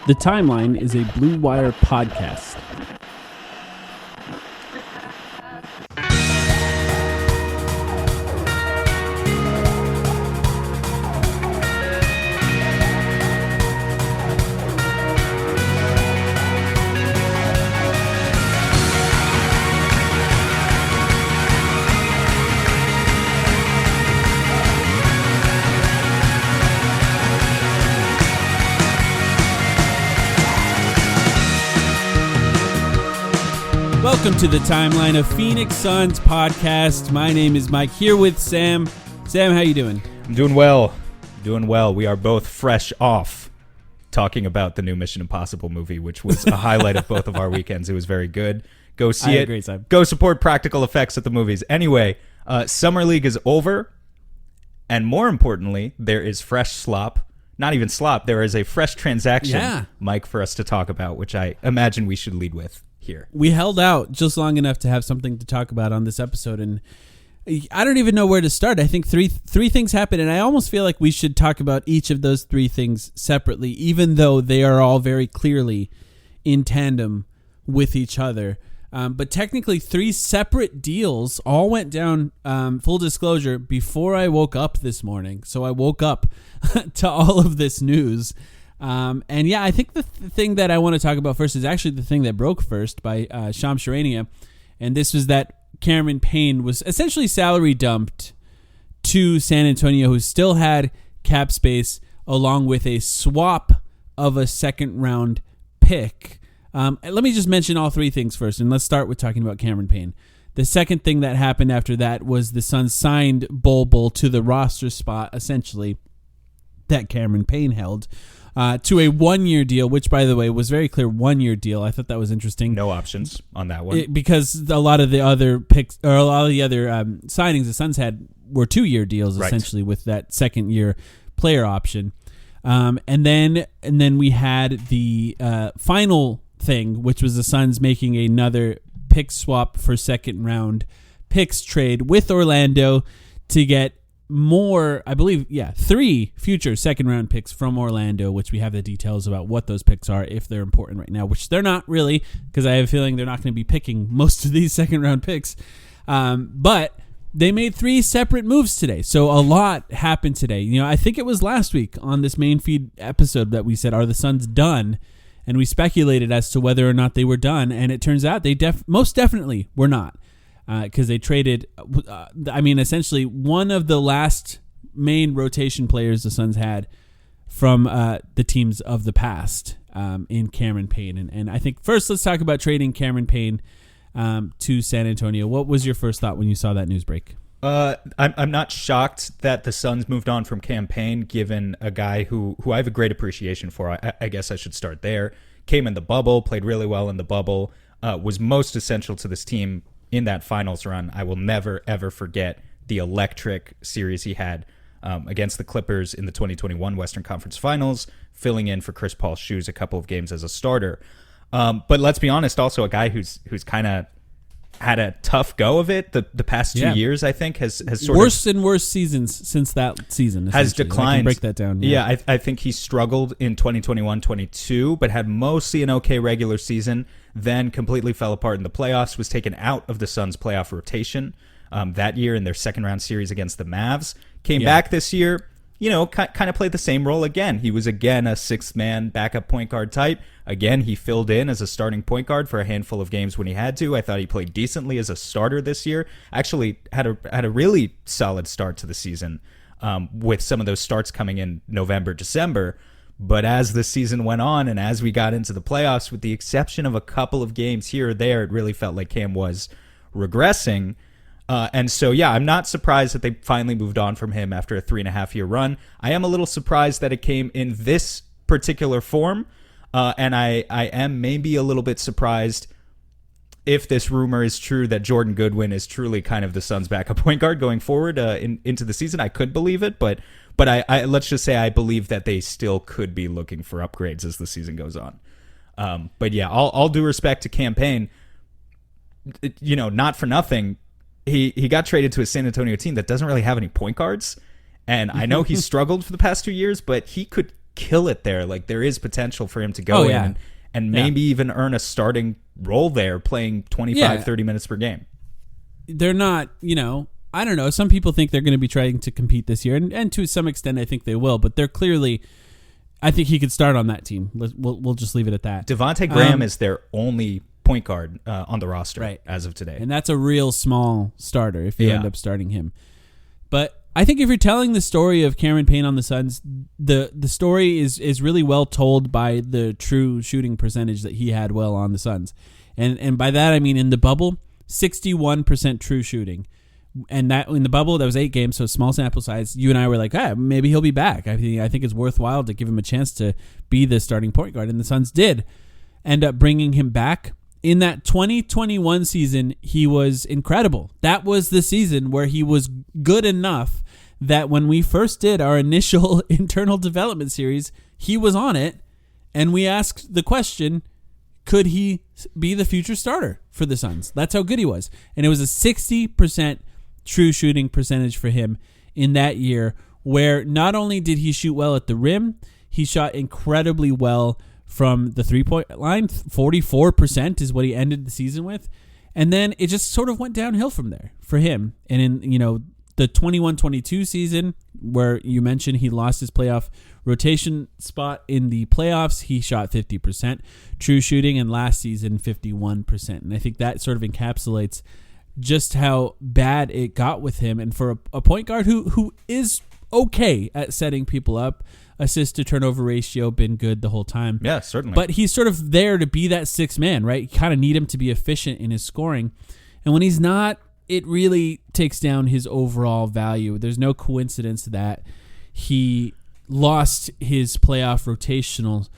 The Timeline is a Blue Wire podcast. Welcome to the Timeline of Phoenix Suns podcast. My name is Mike, here with Sam. Sam, how you doing? I'm doing well. We are both fresh off talking about the new Mission Impossible movie, which was a highlight of both of our weekends. It was very good. Go see it. Agree, Sam. Go support practical effects at the movies. Anyway, Summer League is over, and more importantly, there is fresh slop. Not even slop. There is a fresh transaction, Mike, for us to talk about, which I imagine we should lead with here. We held out just long enough to have something to talk about on this episode, and I don't even know where to start. I think three things happened, and I almost feel like we should talk about each of those three things separately, even though they are all very clearly in tandem with each other. But technically, three separate deals all went down, full disclosure, before I woke up this morning. So I woke up to all of this news. And yeah, I think the thing that I want to talk about first is actually the thing that broke first by Shams Charania. And this was that Cam Payne was essentially salary dumped to San Antonio, who still had cap space, along with a swap of a second round pick. Let me just mention all three things first, and let's start with talking about Cam Payne. The second thing that happened after that was the Suns signed Bol Bol to the roster spot, essentially, that Cam Payne held. To a 1-year deal, which, by the way, was very clear 1-year deal. I thought that was interesting. No options on that one. Because a lot of the other picks, or a lot of the other signings the Suns had were 2-year deals, essentially, with that second-year player option. And then we had the final thing, which was the Suns making another pick swap for second-round picks trade with Orlando to get more, I believe, 3 future second-round picks from Orlando, which we have the details about what those picks are, if they're important right now, which they're not really, because I have a feeling they're not going to be picking most of these second-round picks. But they made 3 separate moves today, so a lot happened today. You know, I think it was last week on this main feed episode that we said, are the Suns done? And we speculated as to whether or not they were done, and it turns out they most definitely were not. Because they traded, essentially one of the last main rotation players the Suns had from the teams of the past in Cam Payne. And I think first let's talk about trading Cam Payne to San Antonio. What was your first thought when you saw that news break? I'm not shocked that the Suns moved on from Cam Payne, given a guy who I have a great appreciation for. I guess I should start there. Came in the bubble, played really well in the bubble, was most essential to this team in that finals run. I will never, ever forget the electric series he had against the Clippers in the 2021 Western Conference Finals, filling in for Chris Paul's shoes a couple of games as a starter. But let's be honest, also a guy who's kind of had a tough go of it the past 2 years, I think, has sort worse and worse seasons since that season. Has declined. I can break that down. Yeah, I think he struggled in 2021-22, but had mostly an okay regular season, then completely fell apart in the playoffs, was taken out of the Suns' playoff rotation that year in their second-round series against the Mavs. Came back this year, kind of played the same role again. He was, again, a sixth-man backup point guard type. Again, he filled in as a starting point guard for a handful of games when he had to. I thought he played decently as a starter this year. Actually had a really solid start to the season with some of those starts coming in November, December. But as the season went on and as we got into the playoffs, with the exception of a couple of games here or there, it really felt like Cam was regressing. And so, I'm not surprised that they finally moved on from him after a 3.5-year run. I am a little surprised that it came in this particular form. And I am maybe a little bit surprised if this rumor is true that Jordan Goodwin is truly kind of the Suns' backup point guard going forward into the season. I could believe it, but I let's just say I believe that they still could be looking for upgrades as the season goes on. But yeah, all due respect to Cam Payne, not for nothing, he got traded to a San Antonio team that doesn't really have any point guards. And I know he's struggled for the past 2 years, but he could kill it there. Like, there is potential for him to go in and maybe even earn a starting role there, playing 25, 30 minutes per game. They're not, I don't know. Some people think they're going to be trying to compete this year, and to some extent, I think they will. But they're clearly, I think he could start on that team. We'll just leave it at that. Devontae Graham is their only point guard on the roster as of today, and that's a real small starter if you end up starting him. But I think if you're telling the story of Cameron Payne on the Suns, the story is really well told by the true shooting percentage that he had well on the Suns. And by that I mean in the bubble, 61% true shooting. And that in the bubble, that was 8 games, so small sample size. You and I were like, maybe he'll be back. I think it's worthwhile to give him a chance to be the starting point guard. And the Suns did end up bringing him back. In that 2021 season, he was incredible. That was the season where he was good enough that when we first did our initial internal development series, he was on it, and we asked the question, could he be the future starter for the Suns? That's how good he was. And it was a 60% true shooting percentage for him in that year, where not only did he shoot well at the rim, he shot incredibly well from the three-point line. 44% is what he ended the season with. And then it just sort of went downhill from there for him. And in, the 21-22 season, where you mentioned he lost his playoff rotation spot in the playoffs, he shot 50% true shooting, and last season 51%. And I think that sort of encapsulates just how bad it got with him. And for a point guard who is okay at setting people up, assist to turnover ratio been good the whole time. Yeah, certainly. But he's sort of there to be that sixth man, right? You kind of need him to be efficient in his scoring. And when he's not, it really takes down his overall value. There's no coincidence that he lost his playoff rotational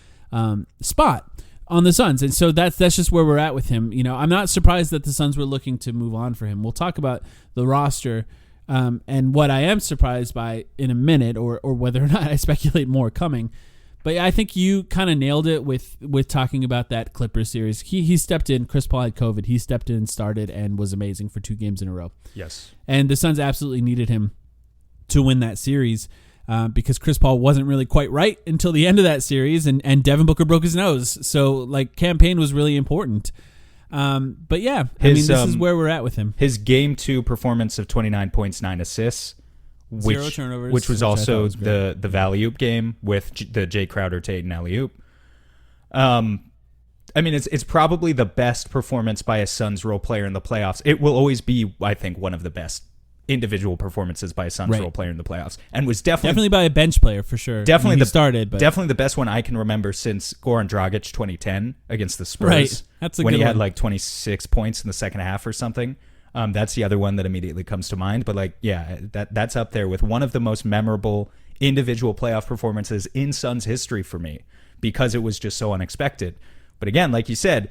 spot on the Suns. And so that's just where we're at with him. I'm not surprised that the Suns were looking to move on for him. We'll talk about the roster and what I am surprised by in a minute, or whether or not I speculate more coming. But I think you kind of nailed it with talking about that Clippers series. He stepped in. Chris Paul had COVID. He stepped in, started, and was amazing for 2 games in a row. Yes. And the Suns absolutely needed him to win that series because Chris Paul wasn't really quite right until the end of that series, and Devin Booker broke his nose. So, Cam Payne was really important. But yeah, this is where we're at with him. His game 2 performance of 29 points, 9 assists, 0 turnovers, which was also the Valley-oop game with the Jay Crowder, Tate, and alley-oop. It's probably the best performance by a Suns role player in the playoffs. It will always be, I think, one of the best individual performances by a Suns role player in the playoffs, and was definitely by a bench player for sure. Definitely definitely the best one I can remember since Goran Dragic 2010 against the Spurs. Right, that's when he had 26 points in the second half or something. That's the other one that immediately comes to mind. But that's up there with one of the most memorable individual playoff performances in Suns history for me, because it was just so unexpected. But again, like you said,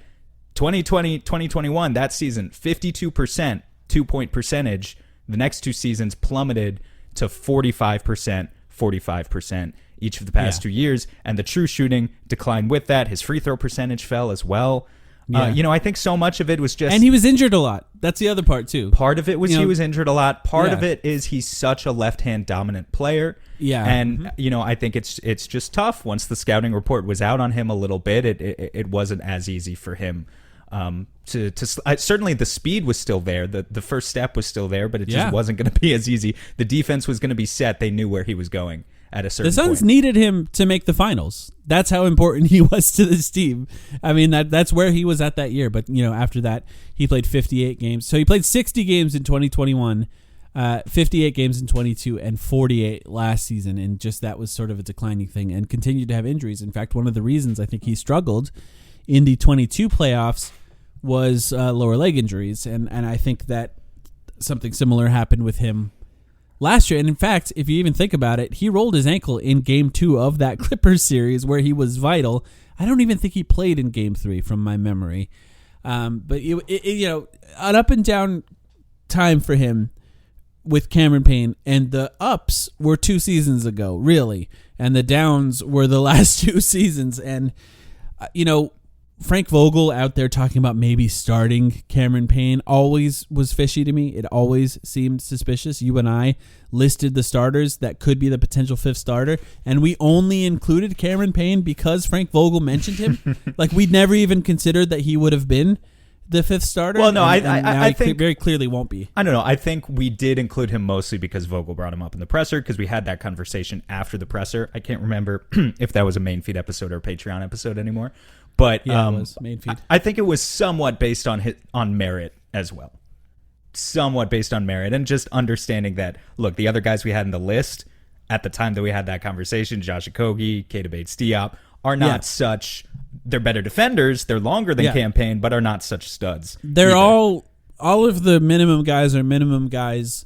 2020, 2021, that season, 52% 2-point percentage. The next 2 seasons plummeted to 45%, 45% each of the past 2 years. And the true shooting declined with that. His free throw percentage fell as well. Yeah. I think so much of it was just... And he was injured a lot. That's the other part, too. Part of it was he was injured a lot. Part of it is he's such a left-hand dominant player. Yeah. And, I think it's just tough. Once the scouting report was out on him a little bit, it wasn't as easy for him certainly the speed was still there. The first step was still there, but it just wasn't going to be as easy. The defense was going to be set. They knew where he was going at a certain point. The Suns needed him to make the finals. That's how important he was to this team. That's where he was at that year. But, after that, he played 58 games. So he played 60 games in 2021, 58 games in 22, and 48 last season. And just that was sort of a declining thing, and continued to have injuries. In fact, one of the reasons I think he struggled in the 22 playoffs was lower leg injuries. And I think that something similar happened with him last year. And in fact, if you even think about it, he rolled his ankle in game 2 of that Clippers series where he was vital. I don't even think he played in game 3 from my memory. But an up and down time for him with Cameron Payne, and the ups were 2 seasons ago, really. And the downs were the last 2 seasons. And, Frank Vogel out there talking about maybe starting Cameron Payne always was fishy to me. It always seemed suspicious. You and I listed the starters that could be the potential fifth starter, and we only included Cameron Payne because Frank Vogel mentioned him. Like, we'd never even considered that he would have been the fifth starter. Well, no, and I think very clearly won't be. I don't know. I think we did include him mostly because Vogel brought him up in the presser, because we had that conversation after the presser. I can't remember if that was a main feed episode or a Patreon episode anymore. But yeah, it was main feed. I think it was somewhat based on merit as well. Somewhat based on merit, and just understanding that, look, the other guys we had in the list at the time that we had that conversation, Josh Okogie, Keita Bates-Diop, are not such. They're better defenders. They're longer than Cam Payne, but are not such studs. They're either. all of the minimum guys are minimum guys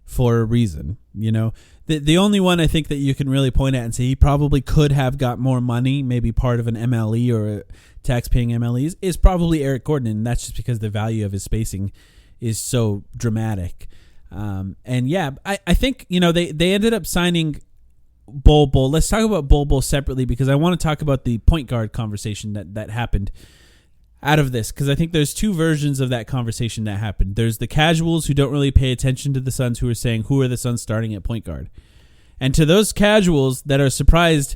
for a reason. You know, the only one I think that you can really point at and say he probably could have got more money, maybe part of an MLE or a tax-paying MLEs, is probably Eric Gordon, and that's just because the value of his spacing is so dramatic. And yeah, I think, you know, they ended up signing Bol Bol. Let's talk about Bol Bol separately, because I want to talk about the point guard conversation that happened out of this, because I think there's two versions of that conversation that happened. There's the casuals who don't really pay attention to the Suns, who are saying, who are the Suns starting at point guard? And to those casuals that are surprised,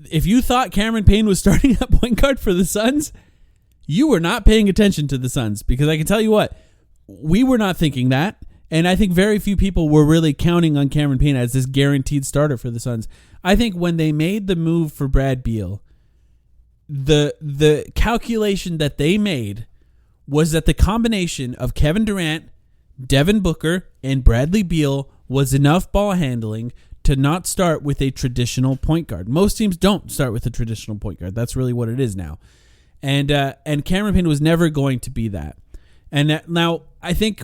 if you thought Cameron Payne was starting at point guard for the Suns, you were not paying attention to the Suns, because I can tell you what, we were not thinking that. And I think very few people were really counting on Cameron Payne as this guaranteed starter for the Suns. I think when they made the move for Brad Beal, the calculation that they made was that the combination of Kevin Durant, Devin Booker, and Bradley Beal was enough ball handling to not start with a traditional point guard. Most teams don't start with a traditional point guard. That's really what it is now. And Cameron Payne was never going to be that. And now I think,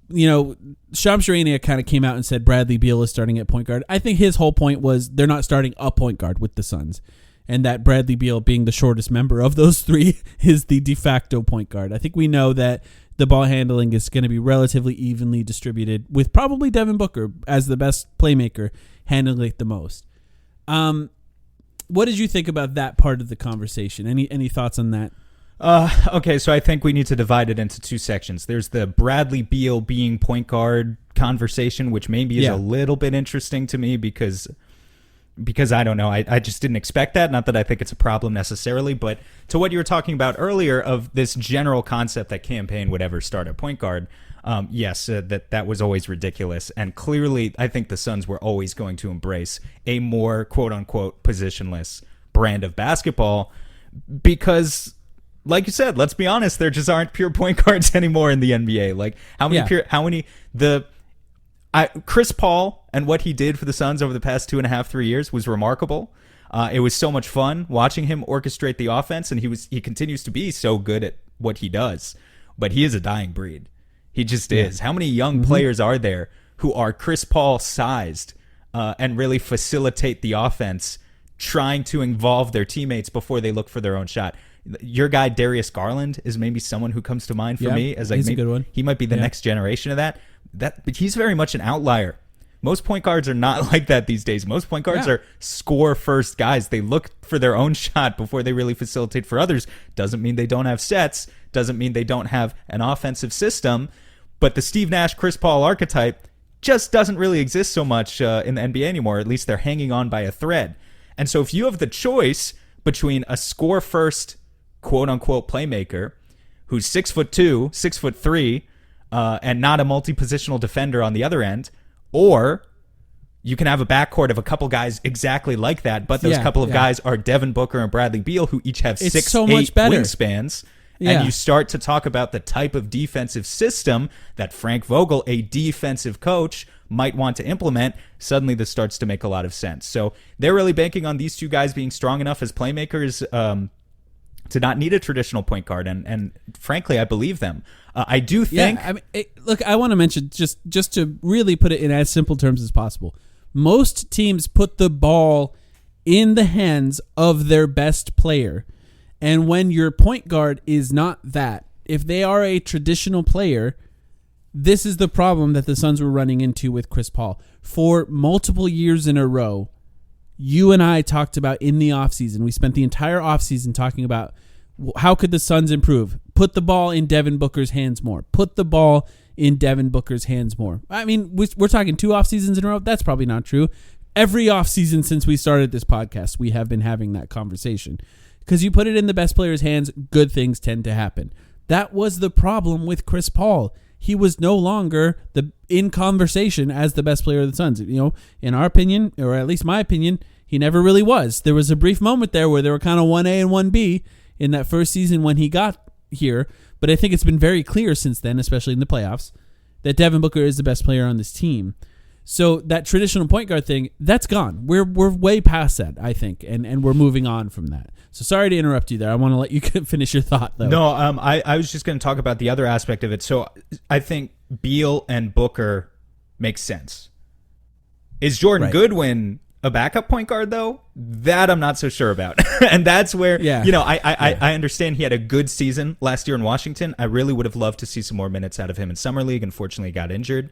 you know, Shams Charania kind of came out and said Bradley Beal is starting at point guard. I think his whole point was they're not starting a point guard with the Suns, and that Bradley Beal, being the shortest member of those three, is the de facto point guard. I think we know that the ball handling is going to be relatively evenly distributed, with probably Devin Booker as the best playmaker handling it the most. What did you think about that part of the conversation? Any thoughts on that? Okay, so I think we need to divide it into two sections. There's the Bradley Beal being point guard conversation, which maybe is a little bit interesting to me because I don't know. I just didn't expect that. Not that I think it's a problem necessarily, but to what you were talking about earlier of this general concept that Cam Payne would ever start at point guard, yes, that was always ridiculous. And clearly, I think the Suns were always going to embrace a more quote-unquote positionless brand of basketball because, like you said, let's be honest, there just aren't pure point guards anymore in the NBA. Like, Chris Paul and what he did for the Suns over the past 2.5-3 years was remarkable. It was so much fun watching him orchestrate the offense, and he continues to be so good at what he does. But he is a dying breed. He just is. How many young players are there who are Chris Paul sized and really facilitate the offense, trying to involve their teammates before they look for their own shot? Your guy Darius Garland is maybe someone who comes to mind for me as like he's a good one. He might be the next generation of that. But he's very much an outlier. Most point guards are not like that these days. Most point guards are score first guys. They look for their own shot before they really facilitate for others. Doesn't mean they don't have sets. Doesn't mean they don't have an offensive system. But the Steve Nash, Chris Paul archetype just doesn't really exist so much in the NBA anymore. At least they're hanging on by a thread. And so if you have the choice between a score first quote-unquote playmaker who's 6'2", 6'3", and not a multi-positional defender on the other end, or you can have a backcourt of a couple guys exactly like that, but those couple of guys are Devin Booker and Bradley Beal, who each have 6'8" wingspans, and you start to talk about the type of defensive system that Frank Vogel, a defensive coach, might want to implement. Suddenly this starts to make a lot of sense. So they're really banking on these two guys being strong enough as playmakers to not need a traditional point guard, and frankly, I believe them. I do think. Yeah, I mean, look, I want to mention just to really put it in as simple terms as possible. Most teams put the ball in the hands of their best player, and when your point guard is not that, if they are a traditional player, this is the problem that the Suns were running into with Chris Paul for multiple years in a row. you and I talked about in the offseason. We spent the entire offseason talking about how could the Suns improve? Put the ball in Devin Booker's hands more. Put the ball in Devin Booker's hands more. I mean, we're talking 2 off seasons in a row. That's probably not true. Every off season since we started this podcast, we have been having that conversation. Because you put it in the best player's hands, good things tend to happen. That was the problem with Chris Paul. He was no longer in conversation as the best player of the Suns. You know, in our opinion, or at least my opinion, he never really was. There was a brief moment there where they were kind of 1A and 1B in that first season when he got here. But I think it's been very clear since then, especially in the playoffs, that Devin Booker is the best player on this team. So that traditional point guard thing, that's gone. We're way past that, I think, and we're moving on from that. So sorry to interrupt you there. I want to let you finish your thought, though. No, I was just going to talk about the other aspect of it. So I think Beal and Booker makes sense. Is Jordan Goodwin a backup point guard, though? That I'm not so sure about. And that's where, I understand he had a good season last year in Washington. I really would have loved to see some more minutes out of him in Summer League. Unfortunately, he got injured.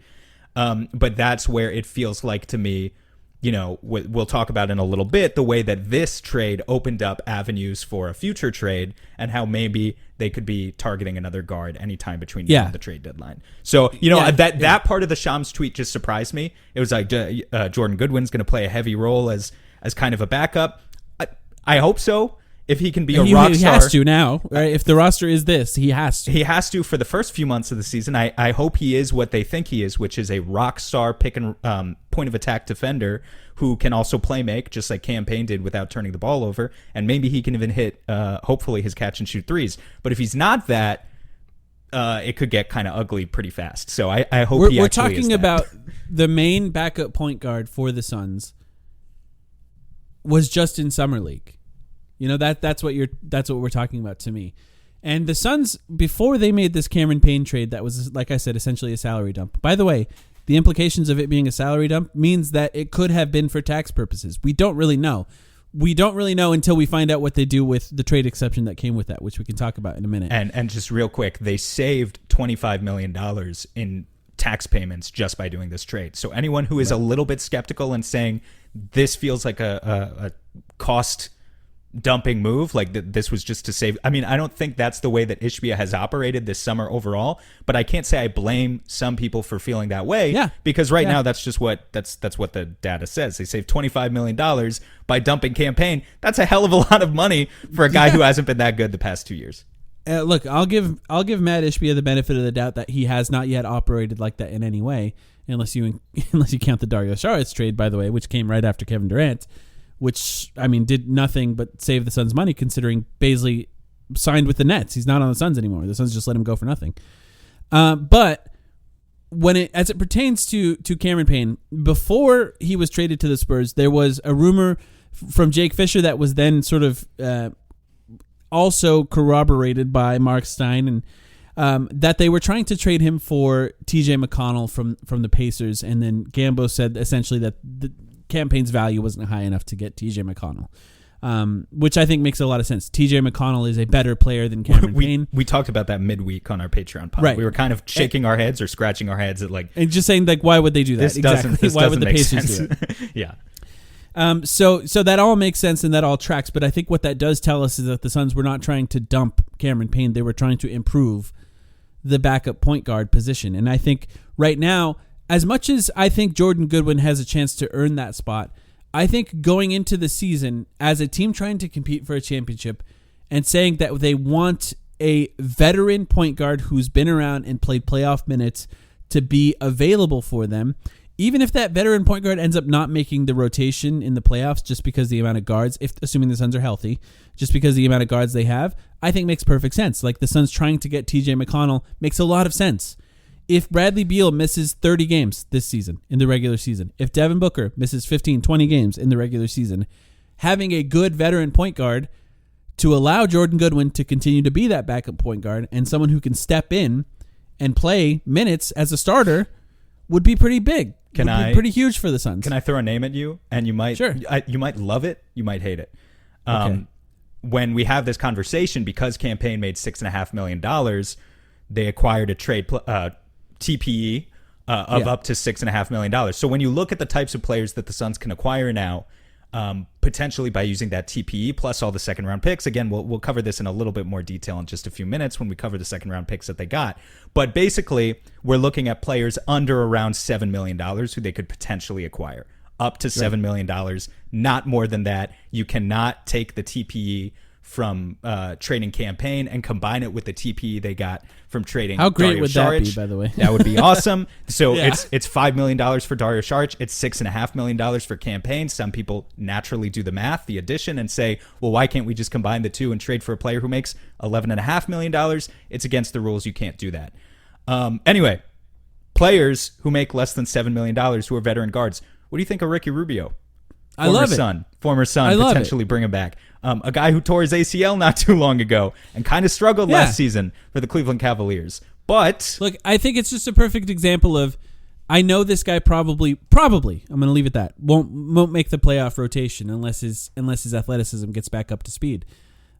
But that's where it feels like to me, we'll talk about in a little bit, the way that this trade opened up avenues for a future trade and how maybe they could be targeting another guard anytime between now and the trade deadline. So, that part of the Shams tweet just surprised me. It was like Jordan Goodwin's going to play a heavy role as kind of a backup. I hope so. If he can be a rock star. He has to now, right? If the roster is this, he has to. He has to for the first few months of the season. I hope he is what they think he is, which is a rock star pick and point of attack defender who can also play make, just like Cam Payne did without turning the ball over. And maybe he can even hit, hopefully, his catch and shoot threes. But if he's not that, it could get kind of ugly pretty fast. So I hope we're talking about the main backup point guard for the Suns was just in Summer League. That's what we're talking about to me. And the Suns, before they made this Cameron Payne trade, that was, like I said, essentially a salary dump. By the way, the implications of it being a salary dump means that it could have been for tax purposes. We don't really know. We don't really know until we find out what they do with the trade exception that came with that, which we can talk about in a minute. And just real quick, they saved $25 million in tax payments just by doing this trade. So anyone who is a little bit skeptical and saying this feels like a cost dumping move, like this was just to save. I mean, I don't think that's the way that Ishbia has operated this summer overall, but I can't say I blame some people for feeling that way. Yeah. Because right now that's just what that's what the data says. They saved $25 million by dumping Cam Payne. That's a hell of a lot of money for a guy who hasn't been that good the past 2 years. Look, I'll give Matt Ishbia the benefit of the doubt that he has not yet operated like that in any way, unless you count the Dario Saric trade, by the way, which came right after Kevin Durant, which, I mean, did nothing but save the Suns money, considering Baisley signed with the Nets. He's not on the Suns anymore. The Suns just let him go for nothing. But as it pertains to Cameron Payne, before he was traded to the Spurs, there was a rumor from Jake Fisher that was then sort of also corroborated by Mark Stein, and that they were trying to trade him for TJ McConnell from the Pacers, and then Gambo said essentially that the Cam Payne's value wasn't high enough to get TJ McConnell, which I think makes a lot of sense. TJ McConnell is a better player than Cameron Payne. We talked about that midweek on our Patreon pod. Right. We were kind of shaking our heads or scratching our heads at and just saying why would they do that? Why would the Pacers do it? Yeah. So that all makes sense and that all tracks. But I think what that does tell us is that the Suns were not trying to dump Cameron Payne. They were trying to improve the backup point guard position. And I think right now, as much as I think Jordan Goodwin has a chance to earn that spot, I think going into the season as a team trying to compete for a championship and saying that they want a veteran point guard who's been around and played playoff minutes to be available for them, even if that veteran point guard ends up not making the rotation in the playoffs just because the amount of guards, assuming the Suns are healthy, just because the amount of guards they have, I think makes perfect sense. Like the Suns trying to get TJ McConnell makes a lot of sense. If Bradley Beal misses 30 games this season in the regular season, if Devin Booker misses 15, 20 games in the regular season, having a good veteran point guard to allow Jordan Goodwin to continue to be that backup point guard and someone who can step in and play minutes as a starter would be pretty big. Be pretty huge for the Suns. Can I throw a name at you? And you might, sure. You might love it. You might hate it. Okay. When we have this conversation, because Cam Payne made $6.5 million, they acquired a trade TPE of up to $6.5 million. So when you look at the types of players that the Suns can acquire now, potentially by using that TPE plus all the second round picks. Again, we'll cover this in a little bit more detail in just a few minutes when we cover the second round picks that they got. But basically, we're looking at players under around $7 million who they could potentially acquire. Up to $7 million, not more than that. You cannot take the TPE from trading Cam Payne and combine it with the TPE they got from trading. How great Dario would Saric. that be, by the way? That would be awesome. So Yeah. it's $5 million for Dario Saric. It's $6.5 million for Cam Payne. Some people naturally do the math, the addition, and say, well, why can't we just combine the two and trade for a player who makes $11.5 million? It's against the rules. You can't do that. Anyway, players who make less than $7 million who are veteran guards. What do you think of Ricky Rubio? Former son, potentially bring him back. A guy who tore his ACL not too long ago and kind of struggled last season for the Cleveland Cavaliers. But look, I think it's just a perfect example of, I know this guy probably, I'm going to leave it that, won't make the playoff rotation unless his athleticism gets back up to speed.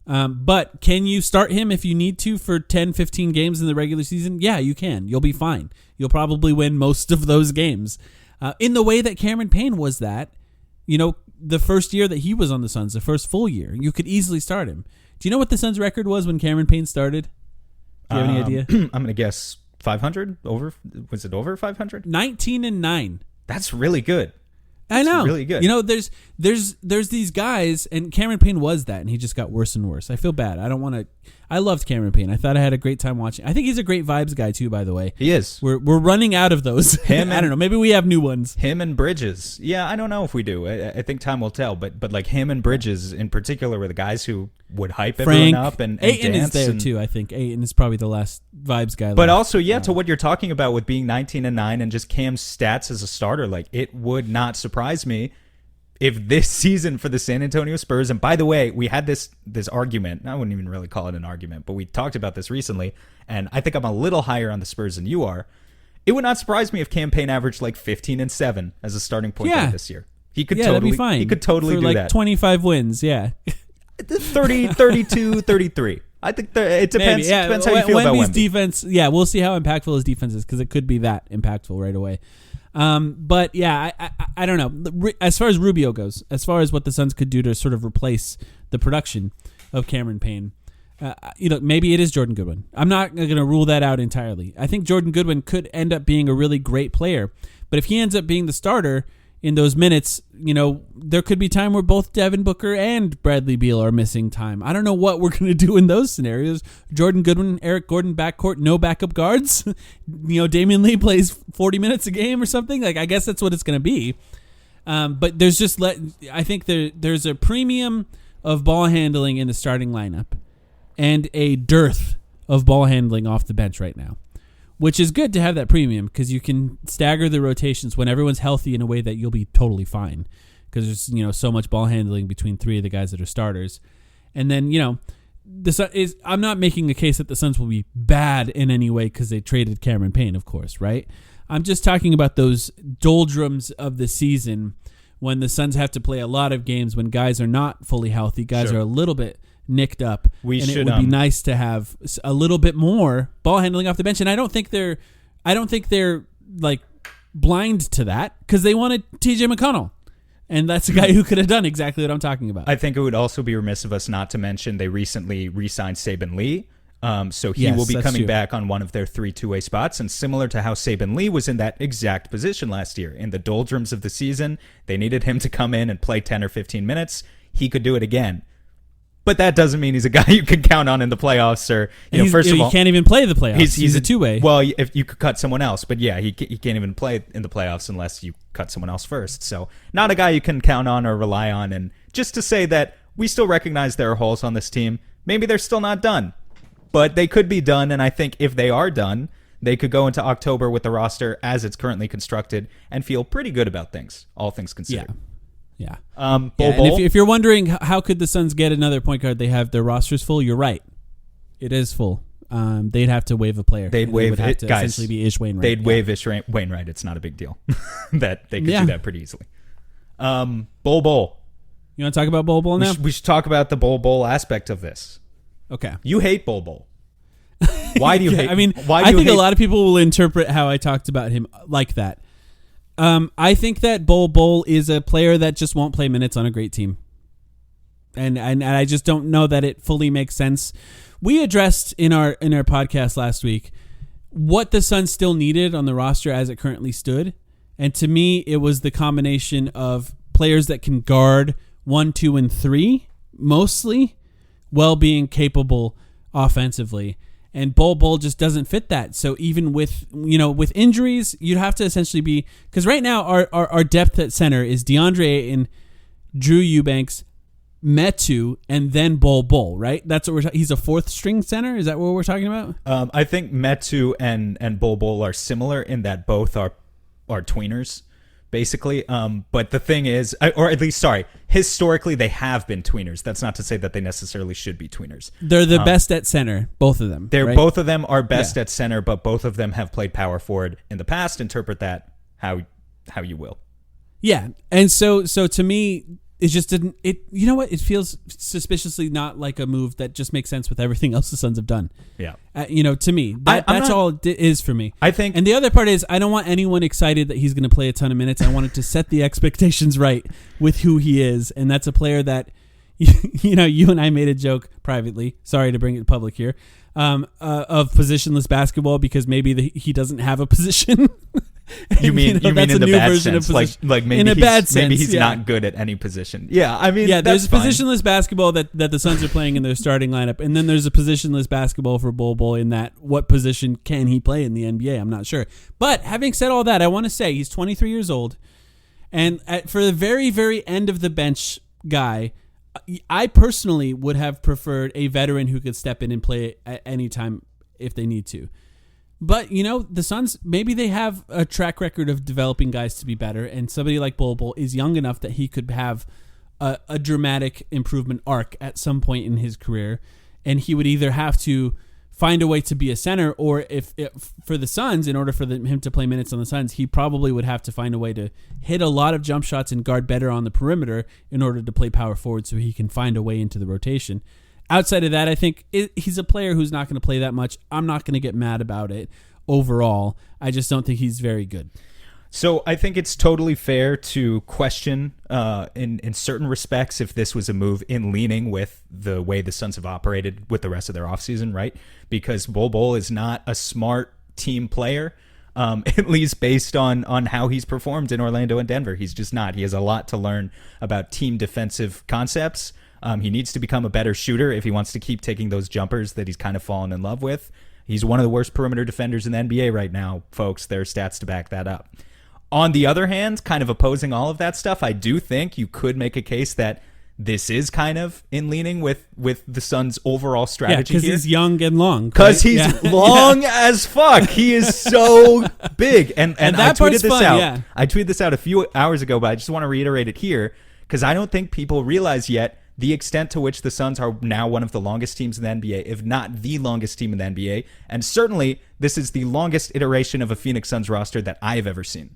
But can you start him if you need to for 10, 15 games in the regular season? Yeah, you can. You'll be fine. You'll probably win most of those games. In the way that Cameron Payne was that, the first year that he was on the Suns, the first full year, you could easily start him. Do you know what the Suns' record was when Cameron Payne started? Do you have any idea? I'm going to guess 500. Was it over 500? 19-9. That's really good. I know. Really good. There's these guys, and Cameron Payne was that, and he just got worse and worse. I feel bad. I loved Cameron Payne. I thought I had a great time watching. I think he's a great vibes guy too, by the way. He is. We're running out of those. I don't know. Maybe we have new ones. Him and Bridges. Yeah, I don't know if we do. I think time will tell. But like him and Bridges in particular were the guys who would hype everyone up and Ayton dance. is there too. I think Ayton is probably the last vibes guy. But left. also, to what you're talking about with being 19-9 and just Cam's stats as a starter, like it would not surprise me if this season for the San Antonio Spurs, and by the way, we had this argument, I wouldn't even really call it an argument, but we talked about this recently, and I think I'm a little higher on the Spurs than you are. It would not surprise me if Cam Payne averaged like 15-7 as a starting point guard this year. He could totally, that'd be fine. He could totally for do like that. 25 wins, 30, 32, 33. I think it depends. Maybe, Depends how you feel about Wemby. Defense. Yeah, we'll see how impactful his defense is because it could be that impactful right away. But yeah, I don't know. As far as Rubio goes, as far as what the Suns could do to sort of replace the production of Cameron Payne, maybe it is Jordan Goodwin. I'm not going to rule that out entirely. I think Jordan Goodwin could end up being a really great player, but if he ends up being the starter in those minutes, there could be time where both Devin Booker and Bradley Beal are missing time. I don't know what we're going to do in those scenarios. Jordan Goodwin, Eric Gordon backcourt, no backup guards. Damian Lee plays 40 minutes a game or something. Like, I guess that's what it's going to be. But there's just I think there's a premium of ball handling in the starting lineup and a dearth of ball handling off the bench right now, which is good to have that premium because you can stagger the rotations when everyone's healthy in a way that you'll be totally fine because there's so much ball handling between three of the guys that are starters. And then, I'm not making a case that the Suns will be bad in any way because they traded Cameron Payne, of course, right? I'm just talking about those doldrums of the season when the Suns have to play a lot of games when guys are not fully healthy, guys are a little bit nicked up, it would be nice to have a little bit more ball handling off the bench. And I don't think they're like blind to that because they wanted TJ McConnell, and that's a guy who could have done exactly what I'm talking about. I think it would also be remiss of us not to mention they recently re-signed Saben Lee, so he will be coming back on one of their 3 two-way spots. And similar to how Saben Lee was in that exact position last year in the doldrums of the season, they needed him to come in and play 10 or 15 minutes. He could do it again. But that doesn't mean he's a guy you can count on in the playoffs. Or first of all, he can't even play the playoffs. He's a two-way. Well, if you could cut someone else, but yeah, he can't even play in the playoffs unless you cut someone else first. So not a guy you can count on or rely on. And just to say that we still recognize there are holes on this team. Maybe they're still not done, but they could be done. And I think if they are done, they could go into October with the roster as it's currently constructed and feel pretty good about things, all things considered. Yeah. Bol Bol. If you're wondering how could the Suns get another point guard, they have their rosters full. You're right. It is full. They'd have to waive a player. They'd waive it. Would have to guys, essentially be Ish Wainwright. They'd waive Ish Wainwright. It's not a big deal. That they could do that pretty easily. Bol Bol. You want to talk about Bol Bol now? We should talk about the Bol Bol aspect of this. Okay. You hate Bol Bol. Why do you hate? I mean, I think a lot of people will interpret how I talked about him like that. I think that Bol Bol is a player that just won't play minutes on a great team. And I just don't know that it fully makes sense. We addressed in our podcast last week what the Suns still needed on the roster as it currently stood. And to me, it was the combination of players that can guard 1, 2, and 3, mostly, while being capable offensively. And Bol Bol just doesn't fit that. So even with injuries, you'd have to essentially be, because right now our depth at center is DeAndre Ayton, Drew Eubanks, Metu, and then Bol Bol, right? That's what he's a fourth string center. Is that what we're talking about? I think Metu and Bol Bol are similar in that both are tweeners, basically. But the thing is, or at least, historically they have been tweeners. That's not to say that they necessarily should be tweeners. They're the best at center, both of them. Right? Both of them are best at center, but both of them have played power forward in the past. Interpret that how you will. Yeah, and so to me, it just didn't. You know what? It feels suspiciously not like a move that just makes sense with everything else the Suns have done. Yeah. To me, that's all it is for me. I think, and the other part is, I don't want anyone excited that he's going to play a ton of minutes. I wanted to set the expectations right with who he is, and that's a player that, you and I made a joke privately. Sorry to bring it public here, of positionless basketball, because maybe he doesn't have a position. You mean in the bad sense, like maybe he's not good at any position. Yeah, I mean, there's positionless basketball that the Suns are playing in their starting lineup, and then there's a positionless basketball for Bol Bol in that what position can he play in the NBA? I'm not sure. But having said all that, I want to say he's 23 years old, and for the very, very end of the bench guy, I personally would have preferred a veteran who could step in and play at any time if they need to. But, the Suns, maybe they have a track record of developing guys to be better, and somebody like Bol Bol is young enough that he could have a dramatic improvement arc at some point in his career, and he would either have to find a way to be a center, or if for the Suns, in order for him to play minutes on the Suns, he probably would have to find a way to hit a lot of jump shots and guard better on the perimeter in order to play power forward so he can find a way into the rotation. Outside of that, I think he's a player who's not going to play that much. I'm not going to get mad about it overall. I just don't think he's very good. So I think it's totally fair to question in certain respects if this was a move in leaning with the way the Suns have operated with the rest of their offseason, right? Because Bol Bol is not a smart team player, at least based on how he's performed in Orlando and Denver. He's just not. He has a lot to learn about team defensive concepts. He needs to become a better shooter if he wants to keep taking those jumpers that he's kind of fallen in love with. He's one of the worst perimeter defenders in the NBA right now, folks. There are stats to back that up. On the other hand, kind of opposing all of that stuff, I do think you could make a case that this is kind of in leaning with the Suns' overall strategy here. Because he's young and long. Because he's long as fuck. He is so big. And I tweeted this out. Yeah. I tweeted this out a few hours ago, but I just want to reiterate it here because I don't think people realize yet the extent to which the Suns are now one of the longest teams in the NBA, if not the longest team in the NBA. And certainly, this is the longest iteration of a Phoenix Suns roster that I have ever seen.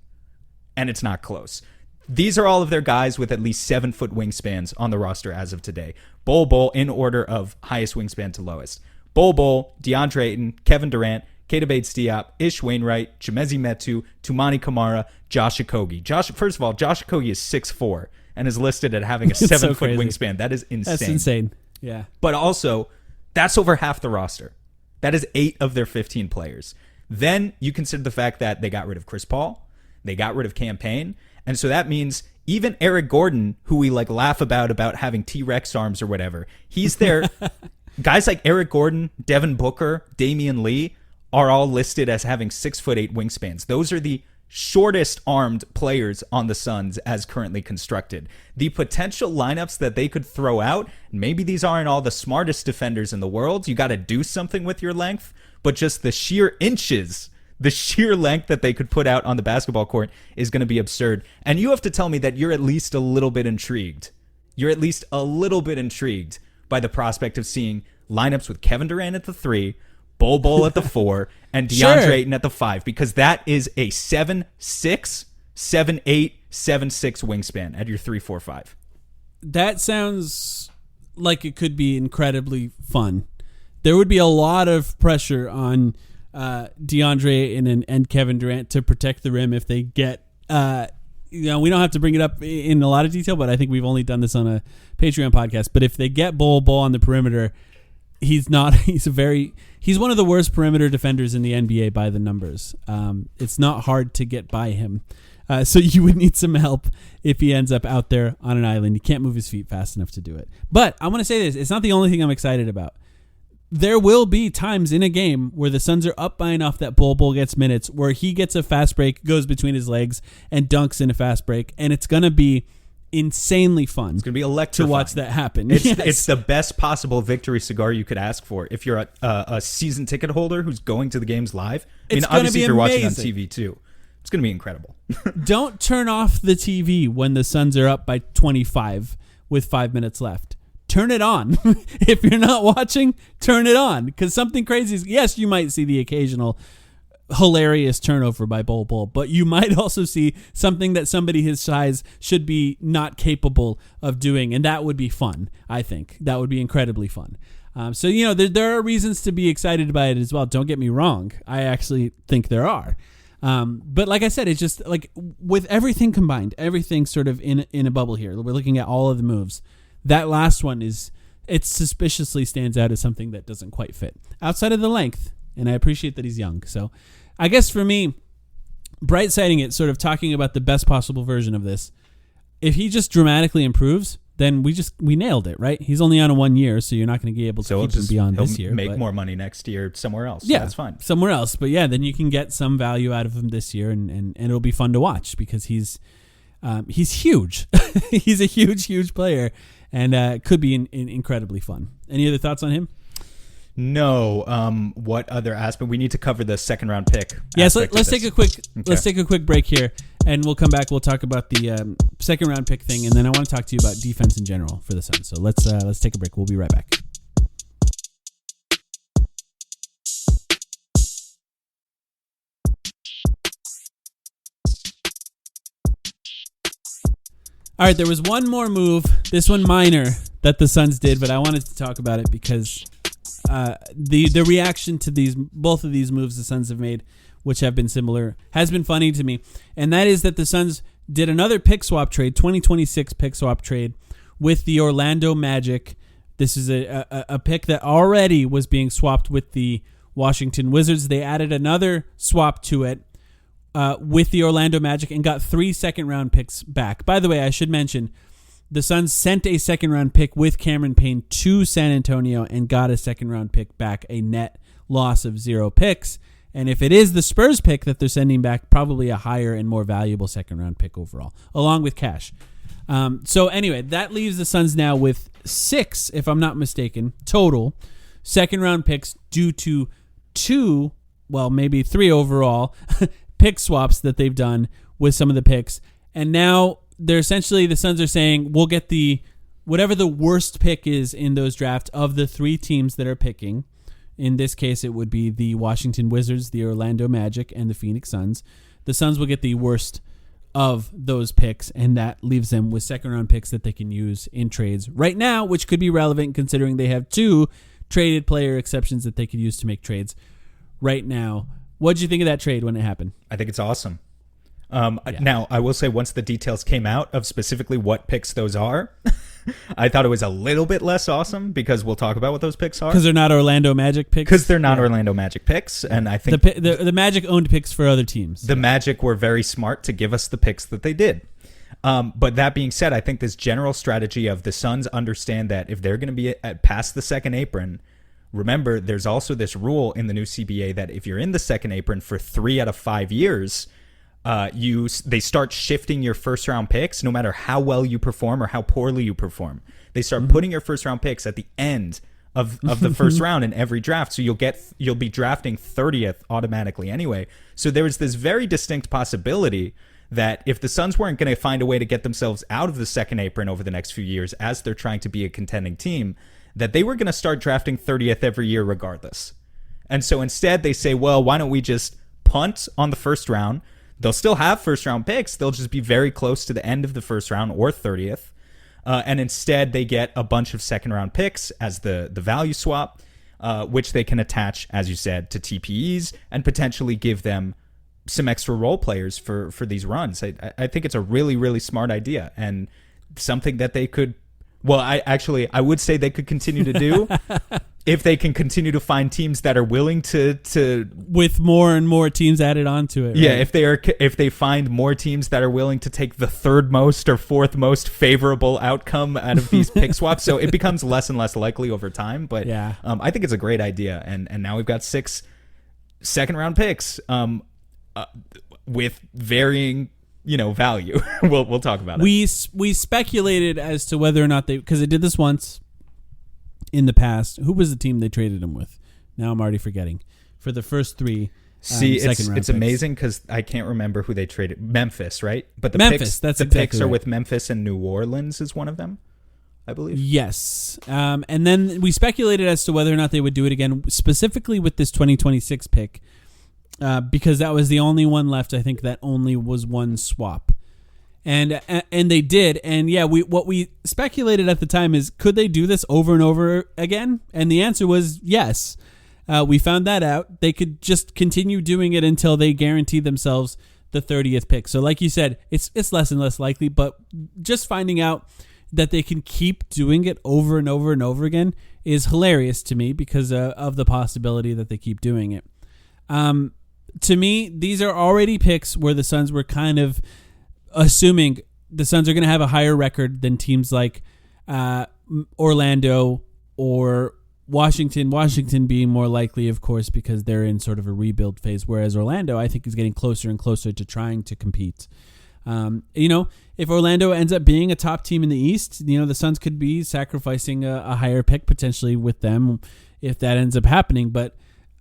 And it's not close. These are all of their guys with at least 7-foot wingspans on the roster as of today. Bol Bol in order of highest wingspan to lowest. Bol Bol, DeAndre Ayton, Kevin Durant, Keita Bates-Diop, Ish Wainwright, Chimezie Metu, Toumani Camara, Josh Okogie. First of all, Josh Okogie is 6'4", and is listed at having a 7-foot wingspan. That is insane. That's insane. Yeah. But also, that's over half the roster. That is 8 of their 15 players. Then you consider the fact that they got rid of Chris Paul. They got rid of Cam Payne. And so that means even Eric Gordon, who we laugh about having T-Rex arms or whatever, he's there. Guys like Eric Gordon, Devin Booker, Damian Lee are all listed as having 6'8" wingspans. Those are the shortest armed players on the Suns as currently constructed. The potential lineups that they could throw out, maybe these aren't all the smartest defenders in the world. You got to do something with your length, but just the sheer inches, the sheer length that they could put out on the basketball court is going to be absurd. And you have to tell me that you're at least a little bit intrigued. You're at least a little bit intrigued by the prospect of seeing lineups with Kevin Durant at the 3, Bol Bol at the 4, and DeAndre Ayton at the 5, because that is a 7'6", 7'8", 7'6" wingspan at your 3, 4, 5. That sounds like it could be incredibly fun. There would be a lot of pressure on DeAndre Ayton and Kevin Durant to protect the rim if they get we don't have to bring it up in a lot of detail, but I think we've only done this on a Patreon podcast. But if they get Bol Bol on the perimeter, he's one of the worst perimeter defenders in the NBA by the numbers. It's not hard to get by him. So you would need some help if he ends up out there on an island. He can't move his feet fast enough to do it. But I want to say this. It's not the only thing I'm excited about. There will be times in a game where the Suns are up by enough that Bol Bol gets minutes, where he gets a fast break, goes between his legs, and dunks in a fast break. And it's going to be insanely fun. It's going to be electrifying to watch that happen. It's the best possible victory cigar you could ask for if you're a season ticket holder who's going to the games live. I mean, obviously, if you're watching on TV too. It's going to be incredible. Don't turn off the TV when the Suns are up by 25 with 5 minutes left. Turn it on. If you're not watching, turn it on. Because something crazy is, yes, you might see the occasional hilarious turnover by Bol Bol, but you might also see something that somebody his size should be not capable of doing, and that would be fun, I think. That would be incredibly fun. So, there are reasons to be excited by it as well. Don't get me wrong. I actually think there are. But like I said, it's just like with everything combined, everything sort of in a bubble here. We're looking at all of the moves. That last one it suspiciously stands out as something that doesn't quite fit outside of the length. And I appreciate that he's young. So I guess for me, bright siding it, sort of talking about the best possible version of this. If he just dramatically improves, then we nailed it, right? He's only on a 1 year, so you're not going to be able to keep him beyond this year. Make more money next year somewhere else. Yeah, so that's fine. Somewhere else. But yeah, then you can get some value out of him this year, and it'll be fun to watch because he's huge. He's a huge player, and could be incredibly fun. Any other thoughts on him? No. What other aspect? We need to cover the second round pick. Yeah, so let's take a quick break here, and we'll come back. We'll talk about the second round pick thing, and then I want to talk to you about defense in general for the Suns. So let's take a break. We'll be right back. All right, there was one more move, this one minor, that the Suns did, but I wanted to talk about it because the reaction to both of these moves the Suns have made, which have been similar, has been funny to me. And that is that the Suns did another pick swap trade, 2026 pick swap trade with the Orlando Magic. This is a pick that already was being swapped with the Washington Wizards. They added another swap to it with the Orlando Magic and got 3 second-round picks back. By the way, I should mention, the Suns sent a second-round pick with Cam Payne to San Antonio and got a second-round pick back, a net loss of 0 picks. And if it is the Spurs pick that they're sending back, probably a higher and more valuable second-round pick overall, along with cash. So anyway, that leaves the Suns now with 6, if I'm not mistaken, total second-round picks due to 2, well, maybe 3 overall, pick swaps that they've done with some of the picks. And now they're essentially, the Suns are saying, we'll get whatever the worst pick is in those drafts of the 3 teams that are picking. In this case, it would be the Washington Wizards, the Orlando Magic, and the Phoenix Suns. The Suns will get the worst of those picks, and that leaves them with second-round picks that they can use in trades right now, which could be relevant considering they have 2 traded player exceptions that they could use to make trades right now. What did you think of that trade when it happened? I think it's awesome. Now, I will say once the details came out of specifically what picks those are, I thought it was a little bit less awesome because we'll talk about what those picks are. Because they're not Orlando Magic picks? Because they're not Orlando Magic picks. And I think the Magic owned picks for other teams. The Magic were very smart to give us the picks that they did. But that being said, I think this general strategy of the Suns understand that if they're going to be past the second apron, remember, there's also this rule in the new CBA that if you're in the second apron for 3 out of 5 years, they start shifting your first round picks no matter how well you perform or how poorly you perform. They start putting your first round picks at the end of the first round in every draft. So you'll be drafting 30th automatically anyway. So there was this very distinct possibility that if the Suns weren't going to find a way to get themselves out of the second apron over the next few years as they're trying to be a contending team, that they were going to start drafting 30th every year regardless. And so instead they say, well, why don't we just punt on the first round? They'll still have first-round picks. They'll just be very close to the end of the first round or 30th. And instead, they get a bunch of second-round picks as the value swap, which they can attach, as you said, to TPEs and potentially give them some extra role players for these runs. I think it's a really, really smart idea and something that they could. Well, I would say they could continue to do if they can continue to find teams that are willing to with more and more teams added onto it. Yeah, right? if they find more teams that are willing to take the third most or fourth most favorable outcome out of these pick swaps, so it becomes less and less likely over time. But yeah, I think it's a great idea, and now we've got 6 second round picks with varying value. We'll talk about it. We speculated as to whether or not because they did this once in the past. Who was the team they traded him with? Now I'm already forgetting. For the first 3 second round it's picks. Amazing because I can't remember who they traded. Memphis, right? But the Memphis, picks are right. with Memphis and New Orleans is one of them, I believe. Yes. And then we speculated as to whether or not they would do it again, specifically with this 2026 pick. Because that was the only one left, I think, that only was one swap, and they did, and yeah, what we speculated at the time is, could they do this over and over again? And the answer was yes. We found that out. They could just continue doing it until they guarantee themselves the 30th pick. So, like you said, it's less and less likely, but just finding out that they can keep doing it over and over and over again is hilarious to me because of the possibility that they keep doing it. To me, these are already picks where the Suns were kind of assuming the Suns are going to have a higher record than teams like Orlando or Washington. Washington being more likely, of course, because they're in sort of a rebuild phase, whereas Orlando, I think, is getting closer and closer to trying to compete. If Orlando ends up being a top team in the East, the Suns could be sacrificing a higher pick potentially with them if that ends up happening, but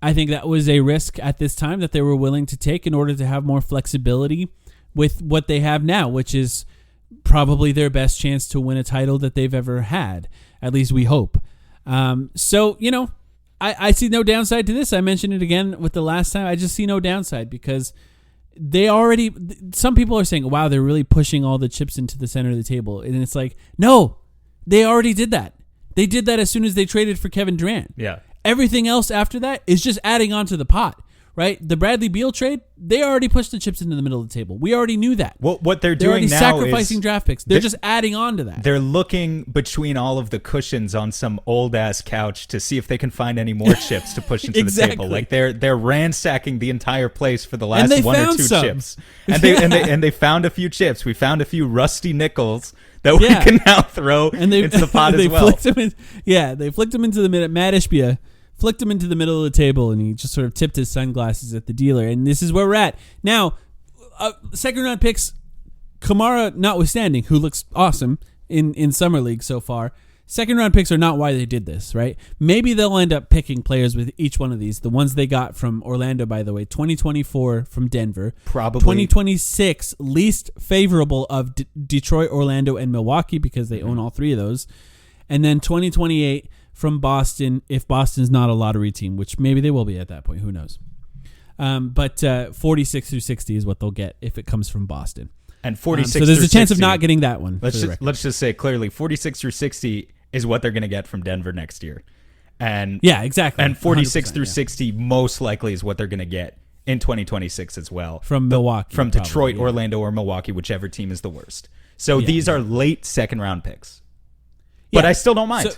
I think that was a risk at this time that they were willing to take in order to have more flexibility with what they have now, which is probably their best chance to win a title that they've ever had. At least we hope. I see no downside to this. I mentioned it again with the last time. I just see no downside because some people are saying, wow, they're really pushing all the chips into the center of the table. And it's like, no, they already did that. They did that as soon as they traded for Kevin Durant. Yeah. Everything else after that is just adding on to the pot, right? The Bradley Beal trade, they already pushed the chips into the middle of the table. We already knew that. Well, what they're doing now sacrificing draft picks. They're just adding on to that. They're looking between all of the cushions on some old ass couch to see if they can find any more chips to push into the table. Like they're ransacking the entire place for the last one or two chips, and they found a few chips. We found a few rusty nickels that we can now throw into the pot as well. They flicked him into the middle. Matt Ishbia flicked him into the middle of the table, and he just sort of tipped his sunglasses at the dealer. And this is where we're at now. Second round picks, Kamara notwithstanding, who looks awesome in summer league so far. Second round picks are not why they did this, right? Maybe they'll end up picking players with each one of these. The ones they got from Orlando, by the way, 2024 from Denver, probably 2026 least favorable of Detroit, Orlando, and Milwaukee because they own all 3 of those, and then 2028 from Boston if Boston's not a lottery team, which maybe they will be at that point. Who knows? But 46 through 60 is what they'll get if it comes from Boston. And 46 so there's a chance 60, of not getting that one. Let's just say clearly 46 through 60 is what they're going to get from Denver next year. And yeah, exactly. And 46 through 60 most likely is what they're going to get in 2026 as well. From Milwaukee. From Detroit, Orlando, or Milwaukee, whichever team is the worst. So these are late second round picks. But I still don't mind.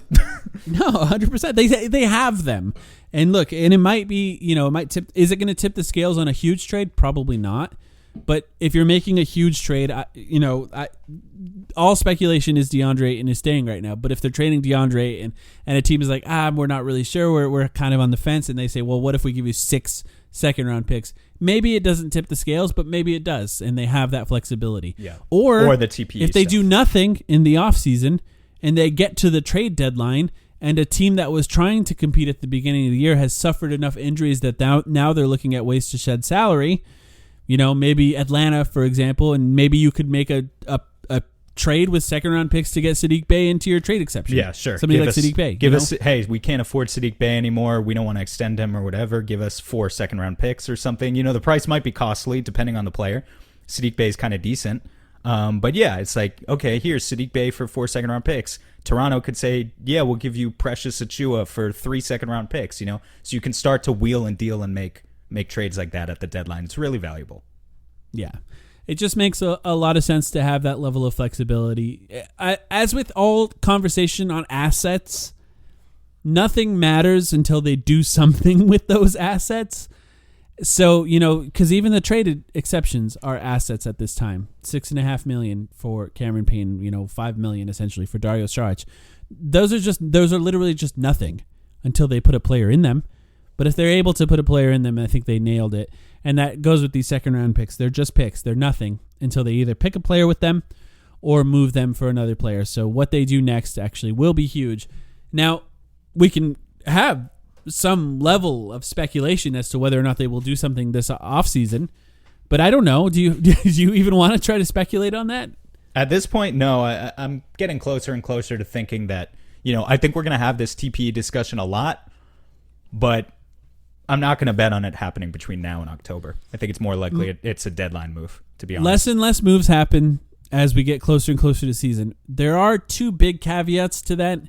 No, 100%. They have them. And look, and it might be, it might tip. Is it going to tip the scales on a huge trade? Probably not. But if you're making a huge trade, all speculation is DeAndre and is staying right now. But if they're trading DeAndre and a team is like, we're not really sure, we're kind of on the fence, and they say, well, what if we give you 6 second round picks? Maybe it doesn't tip the scales, but maybe it does, and they have that flexibility. Yeah. Or the TPE if they stuff. do nothing in the offseason and they get to the trade deadline, and a team that was trying to compete at the beginning of the year has suffered enough injuries that now they're looking at ways to shed salary. Maybe Atlanta, for example, and maybe you could make a trade with second round picks to get Saddiq Bey into your trade exception. Yeah, sure. Somebody like Saddiq Bey. Give us, hey, we can't afford Saddiq Bey anymore. We don't want to extend him or whatever. Give us 4 second round picks or something. The price might be costly depending on the player. Saddiq Bey is kind of decent. But yeah, it's like, okay, here's Saddiq Bey for 4 second round picks. Toronto could say, yeah, we'll give you Precious Achiuwa for 3 second round picks, so you can start to wheel and deal and make make trades like that at the deadline. It's really valuable. Yeah. It just makes a lot of sense to have that level of flexibility. As with all conversation on assets, nothing matters until they do something with those assets. So, because even the traded exceptions are assets at this time. $6.5 million for Cameron Payne, $5 million essentially for Dario Saric. Those are literally just nothing until they put a player in them. But if they're able to put a player in them, I think they nailed it. And that goes with these second round picks. They're just picks. They're nothing until they either pick a player with them or move them for another player. So what they do next actually will be huge. Now, we can have some level of speculation as to whether or not they will do something this offseason. But I don't know. Do you even want to try to speculate on that? At this point, no. I'm getting closer and closer to thinking that, I think we're going to have this TPE discussion a lot, but I'm not going to bet on it happening between now and October. I think it's more likely it's a deadline move, to be honest. Less and less moves happen as we get closer and closer to season. There are two big caveats to that,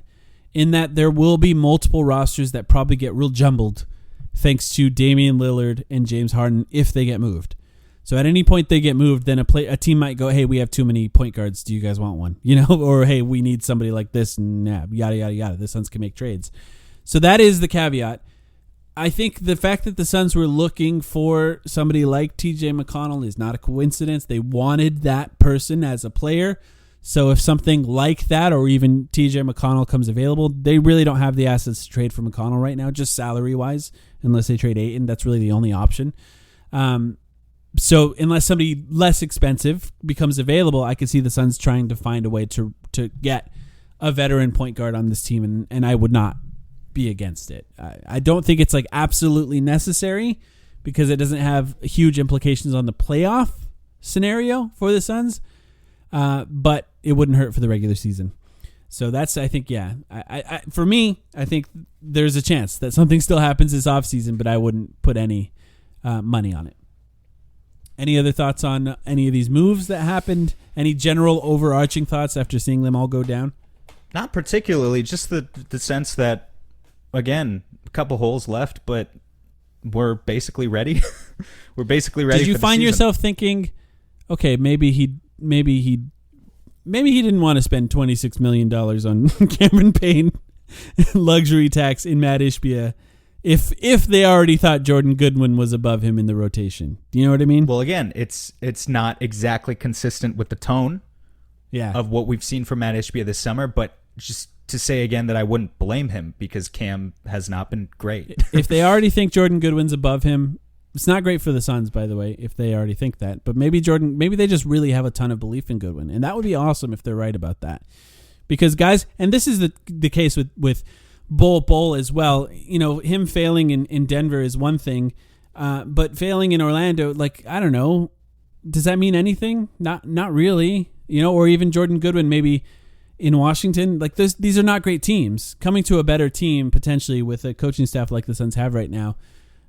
in that there will be multiple rosters that probably get real jumbled thanks to Damian Lillard and James Harden if they get moved. So at any point they get moved, then a team might go, hey, we have too many point guards. Do you guys want one? Or hey, we need somebody like this, and yada, yada, yada. The Suns can make trades. So that is the caveat. I think the fact that the Suns were looking for somebody like TJ McConnell is not a coincidence. They wanted that person as a player. So if something like that or even TJ McConnell comes available, they really don't have the assets to trade for McConnell right now, just salary-wise, unless they trade Ayton. That's really the only option. So unless somebody less expensive becomes available, I could see the Suns trying to find a way to get a veteran point guard on this team, and I would not be against it. I don't think it's like absolutely necessary because it doesn't have huge implications on the playoff scenario for the Suns, but it wouldn't hurt for the regular season. So that's, I think, yeah. For me, I think there's a chance that something still happens this offseason, but I wouldn't put any money on it. Any other thoughts on any of these moves that happened? Any general overarching thoughts after seeing them all go down? Not particularly, just the sense that, again, a couple holes left, but we're basically ready. We're basically ready. Did you find yourself thinking, okay, maybe he didn't want to spend $26 million on Cameron Payne luxury tax in Matt Ishbia if they already thought Jordan Goodwin was above him in the rotation? Do you know what I mean? Well, again, it's not exactly consistent with the tone of what we've seen from Matt Ishbia this summer, but just to say again that I wouldn't blame him because Cam has not been great. If they already think Jordan Goodwin's above him, it's not great for the Suns, by the way, if they already think that. But maybe they just really have a ton of belief in Goodwin, and that would be awesome if they're right about that. Because guys, and this is the case with Bol Bol as well. Him failing in Denver is one thing, but failing in Orlando, I don't know, does that mean anything? Not really. Or even Jordan Goodwin maybe in Washington. These are not great teams. Coming to a better team potentially with a coaching staff like the Suns have right now,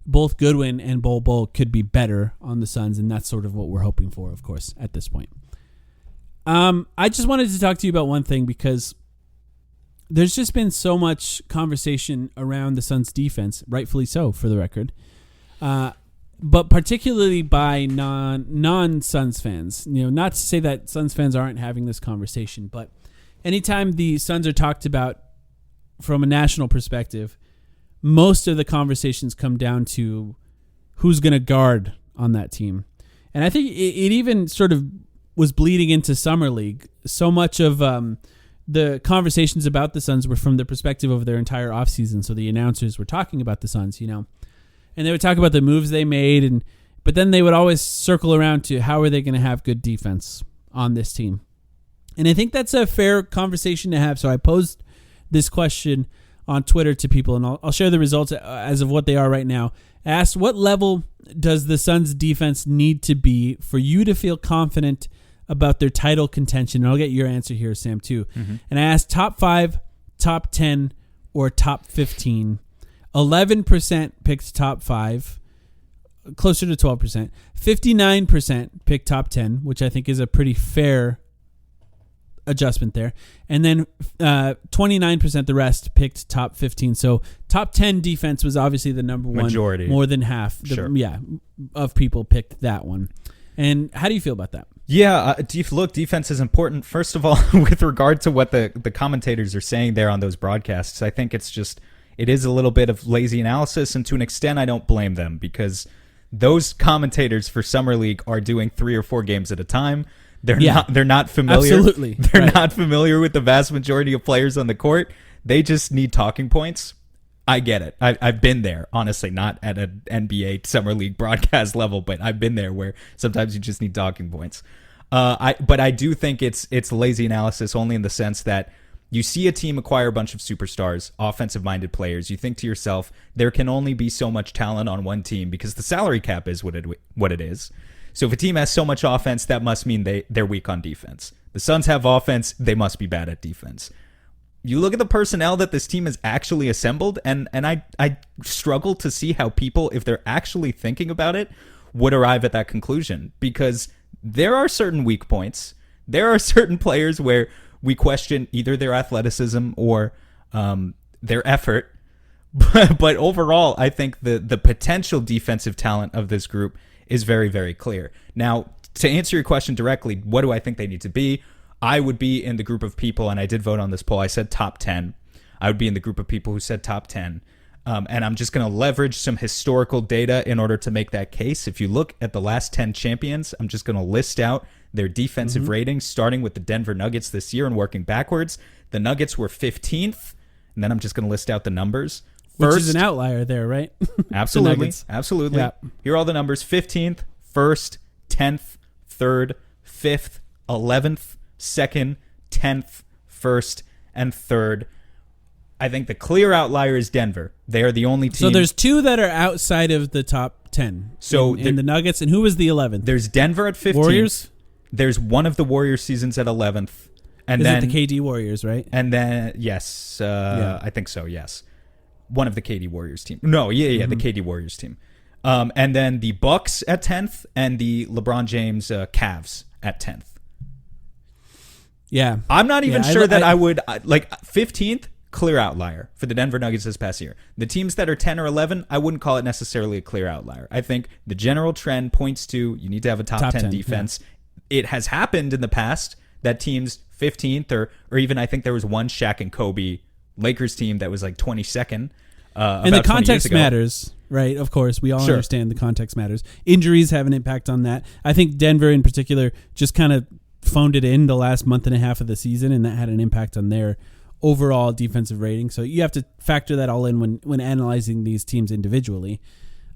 both Goodwin and Bol Bol could be better on the Suns, and that's sort of what we're hoping for, of course, at this point. I just wanted to talk to you about one thing because there's just been so much conversation around the Suns' defense, rightfully so, for the record, but particularly by non-Suns fans. Not to say that Suns fans aren't having this conversation, but anytime the Suns are talked about from a national perspective, most of the conversations come down to who's going to guard on that team. And I think it even sort of was bleeding into Summer League. So much of the conversations about the Suns were from the perspective of their entire offseason. So the announcers were talking about the Suns, and they would talk about the moves they made, but then they would always circle around to how are they going to have good defense on this team. And I think that's a fair conversation to have. So I posed this question on Twitter to people, and I'll share the results as of what they are right now. I asked, what level does the Suns' defense need to be for you to feel confident about their title contention? And I'll get your answer here, Sam, too. Mm-hmm. And I asked top 5, top 10, or top 15. 11% picked top 5, closer to 12%. 59% picked top 10, which I think is a pretty fair adjustment there. And then 29%, the rest, picked top 15. So top top 10 defense was obviously the number one. Majority. More than half. Of people picked that one. And how do you feel about that? Yeah, defense is important. First of all, with regard to what the commentators are saying there on those broadcasts, I think it is a little bit of lazy analysis, and to an extent, I don't blame them, because those commentators for Summer League are doing 3 or 4 games at a time. They're not familiar. Absolutely. They're not familiar with the vast majority of players on the court. They just need talking points. I get it. I've been there, honestly, not at an NBA Summer League broadcast level, but I've been there where sometimes you just need talking points. But I do think it's lazy analysis, only in the sense that you see a team acquire a bunch of superstars, offensive-minded players. You think to yourself, there can only be so much talent on one team because the salary cap is what it is. So if a team has so much offense, that must mean they're weak on defense. The Suns have offense, they must be bad at defense. You look at the personnel that this team has actually assembled, and I struggle to see how people, if they're actually thinking about it, would arrive at that conclusion, because there are certain weak points. There are certain players where we question either their athleticism or their effort. But overall, I think the potential defensive talent of this group is very, very clear. Now, to answer your question directly, what do I think they need to be? I would be in the group of people, and I did vote on this poll, I said top 10. I would be in the group of people who said top 10. And I'm just going to leverage some historical data in order to make that case. If you look at the last 10 champions, I'm just going to list out their defensive ratings, starting with the Denver Nuggets this year and working backwards. The Nuggets were 15th, and then I'm just going to list out the numbers. Which is an outlier there, right? Absolutely. Absolutely. Yeah. Here are all the numbers. 15th, 1st, 10th, 3rd, 5th, 11th, 2nd, 10th, 1st, and 3rd. I think the clear outlier is Denver. They are the only team. So there's 2 that are outside of the top 10. So in the Nuggets, and who was the 11th? There's Denver at 15th. Warriors? There's one of the Warriors seasons at 11th. And Is then it the KD Warriors, right? And then, yes, I think so, yes. One of the KD Warriors team. No, the KD Warriors team. And then the Bucks at 10th and the LeBron James Cavs at 10th. Yeah. I'm not even sure that I would, 15th, clear outlier for the Denver Nuggets this past year. The teams that are 10 or 11, I wouldn't call it necessarily a clear outlier. I think the general trend points to you need to have a top 10 defense. Yeah. It has happened in the past that teams 15th or even I think there was one Shaq and Kobe Lakers team that was like 22nd. And the context matters, right? Of course, we all understand the context matters. Injuries have an impact on that. I think Denver in particular just kind of phoned it in the last month and a half of the season, and that had an impact on their overall defensive rating. So you have to factor that all in when analyzing these teams individually.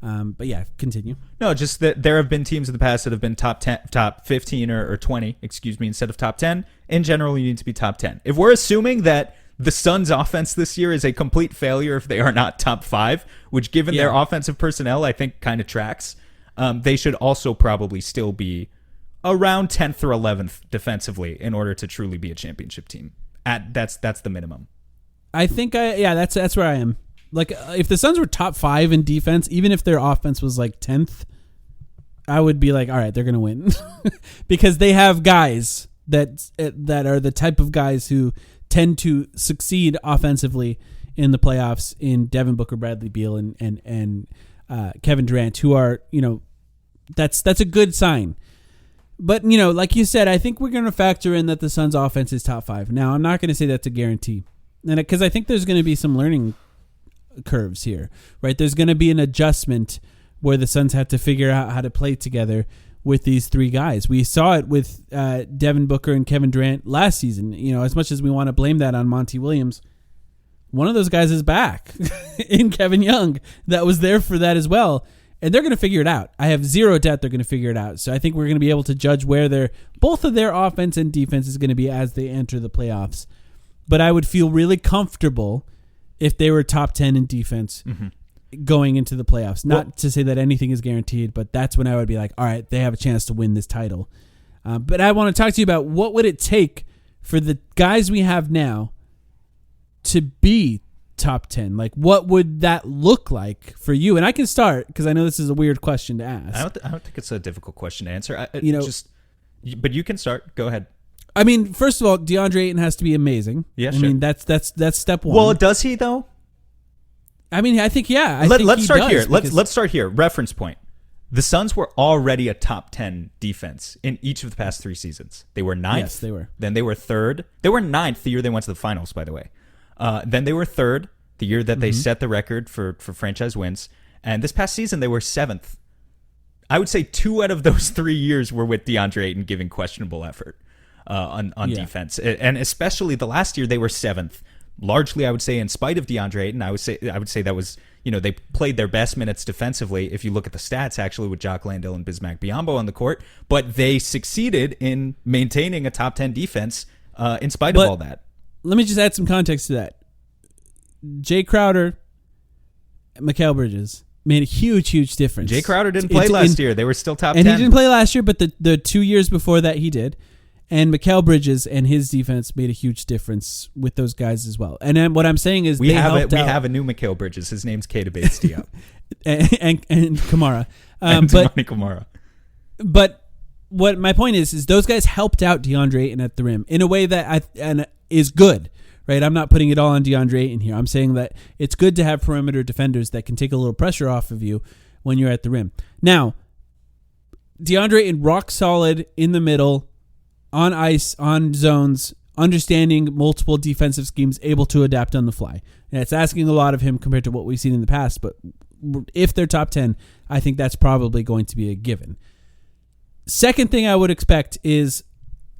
But yeah, continue. No, just that there have been teams in the past that have been top 10, top 15 or 20, instead of top 10. In general, you need to be top 10. If we're assuming that the Suns' offense this year is a complete failure if they are not top 5, which given their offensive personnel, I think kind of tracks, they should also probably still be around 10th or 11th defensively in order to truly be a championship team. That's the minimum. I think that's where I am. Like if the Suns were top 5 in defense, even if their offense was like 10th, I would be like, all right, they're going to win because they have guys that are the type of guys who tend to succeed offensively in the playoffs in Devin Booker, Bradley Beal, and Kevin Durant, who are, that's a good sign. But, like you said, I think we're going to factor in that the Suns' offense is top 5. Now, I'm not going to say that's a guarantee, and because I think there's going to be some learning curves here, right? There's going to be an adjustment where the Suns have to figure out how to play together with these 3 guys. We saw it with Devin Booker and Kevin Durant last season. As much as we want to blame that on Monty Williams, one of those guys is back in Kevin Young that was there for that as well. And they're going to figure it out. I have zero doubt they're going to figure it out. So I think we're going to be able to judge where both of their offense and defense is going to be as they enter the playoffs. But I would feel really comfortable if they were top 10 in defense going into the playoffs. Not to say that anything is guaranteed, but that's when I would be like, all right, they have a chance to win this title. But I want to talk to you about what would it take for the guys we have now to be top 10. Like, what would that look like for you? And I can start because I know this is a weird question to ask. I don't think it's a difficult question to answer. But you can start. Go ahead. I mean, first of all, DeAndre Ayton has to be amazing. Yeah, I mean, that's step one. Well, does he though? I mean, I think let's start here. Let's start here. Reference point. The Suns were already a top 10 defense in each of the past 3 seasons. They were 9th. Yes, they were. Then they were 3rd. They were 9th the year they went to the finals, by the way. Then they were 3rd the year that they set the record for franchise wins. And this past season, they were 7th. I would say 2 out of those 3 years were with DeAndre Ayton giving questionable effort on defense. And especially the last year, they were 7th. Largely, I would say, in spite of DeAndre Ayton. I would say that was, they played their best minutes defensively. If you look at the stats, actually, with Jock Landale and Bismack Biyombo on the court, but they succeeded in maintaining a top 10 defense in spite of all that. Let me just add some context to that. Jay Crowder, Mikal Bridges made a huge difference. Jay Crowder didn't play last year. They were still top 10. And he didn't play last year, but the 2 years before that he did. And Mikal Bridges and his defense made a huge difference with those guys as well. And then what I'm saying is we have a new Mikal Bridges. His name's Keita Bates-Diop. and Kamara. And Damani Kamara. But what my point is those guys helped out DeAndre Ayton at the rim in a way that is good, right? I'm not putting it all on DeAndre Ayton here. I'm saying that it's good to have perimeter defenders that can take a little pressure off of you when you're at the rim. Now, DeAndre Ayton rock solid in the middle, on ice, on zones, understanding multiple defensive schemes, able to adapt on the fly. And it's asking a lot of him compared to what we've seen in the past, but if they're top 10, I think that's probably going to be a given. Second thing I would expect is,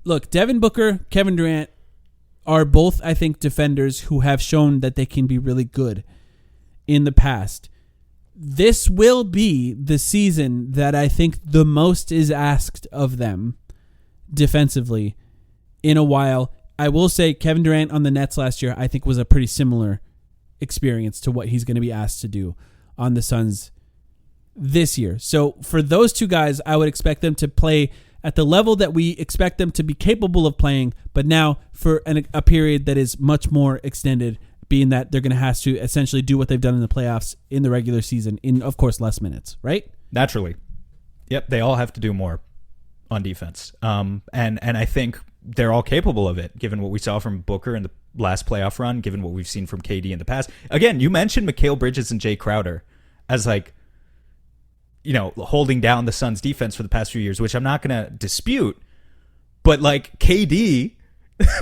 look, Devin Booker, Kevin Durant are both, I think, defenders who have shown that they can be really good in the past. This will be the season that I think the most is asked of them defensively in a while. I will say Kevin Durant on the Nets last year, I think, was a pretty similar experience to what he's going to be asked to do on the Suns this year. So for those two guys, I would expect them to play at the level that we expect them to be capable of playing, but now for a period that is much more extended, being that they're going to have to essentially do what they've done in the playoffs in the regular season in, of course, less minutes, right? Naturally. Yep, they all have to do more on defense. And I think they're all capable of it, given what we saw from Booker in the last playoff run, given what we've seen from KD in the past. Again, you mentioned Mikal Bridges and Jay Crowder as holding down the Suns defense for the past few years, which I'm not going to dispute. But KD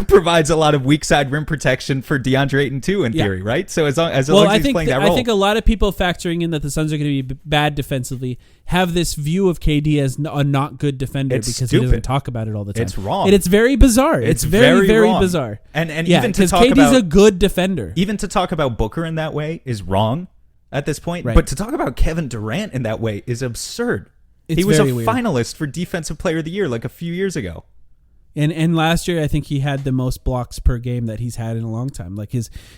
provides a lot of weak side rim protection for DeAndre Ayton too, in theory, right? So as long as he's playing that role. I think a lot of people factoring in that the Suns are going to be bad defensively have this view of KD as a not good defender because he doesn't talk about it all the time. It's wrong. And it's very bizarre. It's very, very bizarre. And even to talk KD's about a good defender. Even to talk about Booker in that way is wrong at this point. Right. But to talk about Kevin Durant in that way is absurd. He was a finalist for Defensive Player of the Year a few years ago. And last year, I think he had the most blocks per game that he's had in a long time.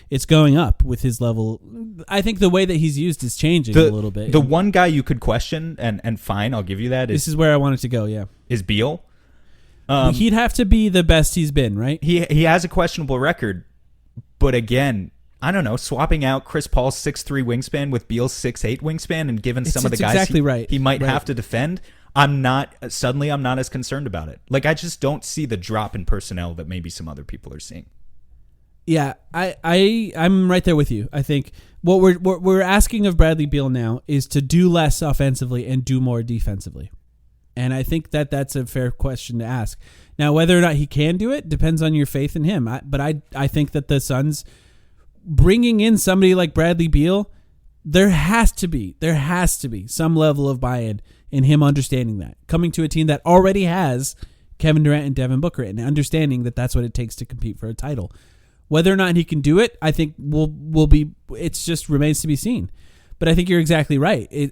It's going up with his level. I think the way that he's used is changing a little bit. The one guy you could question, and fine, I'll give you that. This is where I wanted to go, yeah. Is Beal. He'd have to be the best he's been, right? He has a questionable record, but again, I don't know, swapping out Chris Paul's 6'3" wingspan with Beal's 6'8" wingspan and given some of the guys he might have to defend, I'm not as concerned about it. I just don't see the drop in personnel that maybe some other people are seeing. Yeah, I'm right there with you. I think what we're asking of Bradley Beal now is to do less offensively and do more defensively. And I think that's a fair question to ask. Now, whether or not he can do it depends on your faith in him. But I think that the Suns bringing in somebody like Bradley Beal, there has to be some level of buy-in in him understanding that. Coming to a team that already has Kevin Durant and Devin Booker and understanding that that's what it takes to compete for a title. Whether or not he can do it, I think it just remains to be seen. But I think you're exactly right.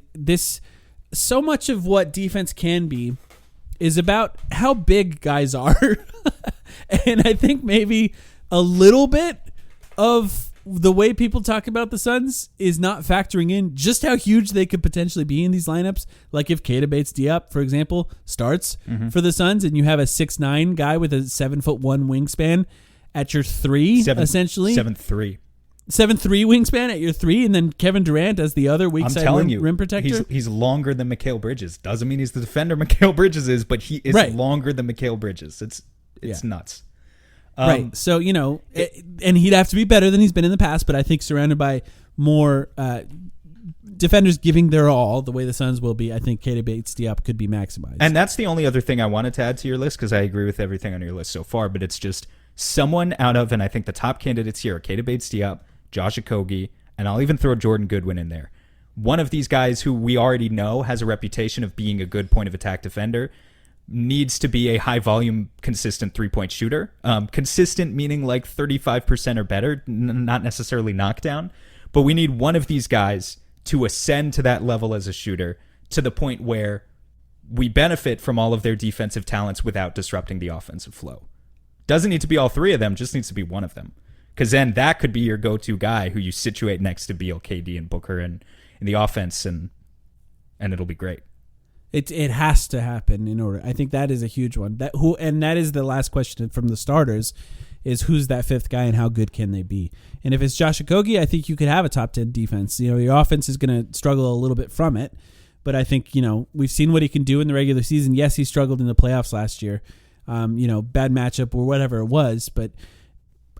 So much of what defense can be is about how big guys are. And I think maybe a little bit of the way people talk about the Suns is not factoring in just how huge they could potentially be in these lineups. Like if Keita Bates-Diop, for example, starts for the Suns and you have a 6'9" guy with a 7'1" wingspan at your 3, essentially. 7'3" wingspan at your 3, and then Kevin Durant as the other weak side rim protector. He's longer than Mikal Bridges. Doesn't mean he's the defender Mikal Bridges is, but he is longer than Mikal Bridges. It's nuts. Right. So, and he'd have to be better than he's been in the past, but I think surrounded by more defenders giving their all, the way the Suns will be, I think Keita Bates-Diop could be maximized. And that's the only other thing I wanted to add to your list, because I agree with everything on your list so far, but it's just someone out of, and I think the top candidates here are Keita Bates-Diop, Josh Okogie, and I'll even throw Jordan Goodwin in there. One of these guys who we already know has a reputation of being a good point of attack defender needs to be a high volume, consistent 3-point shooter. Consistent meaning like 35% or better, not necessarily knockdown. But we need one of these guys to ascend to that level as a shooter to the point where we benefit from all of their defensive talents without disrupting the offensive flow. Doesn't need to be all three of them, just needs to be one of them. Because then that could be your go-to guy who you situate next to Beal, KD, and Booker in the offense, and it'll be great. It has to happen in order. I think that is a huge one. That is the last question from the starters, is who's that fifth guy and how good can they be? And if it's Josh Okogie, I think you could have a top 10 defense. You know, your offense is going to struggle a little bit from it, but I think, you know, we've seen what he can do in the regular season. Yes, he struggled in the playoffs last year. You know, bad matchup or whatever it was, but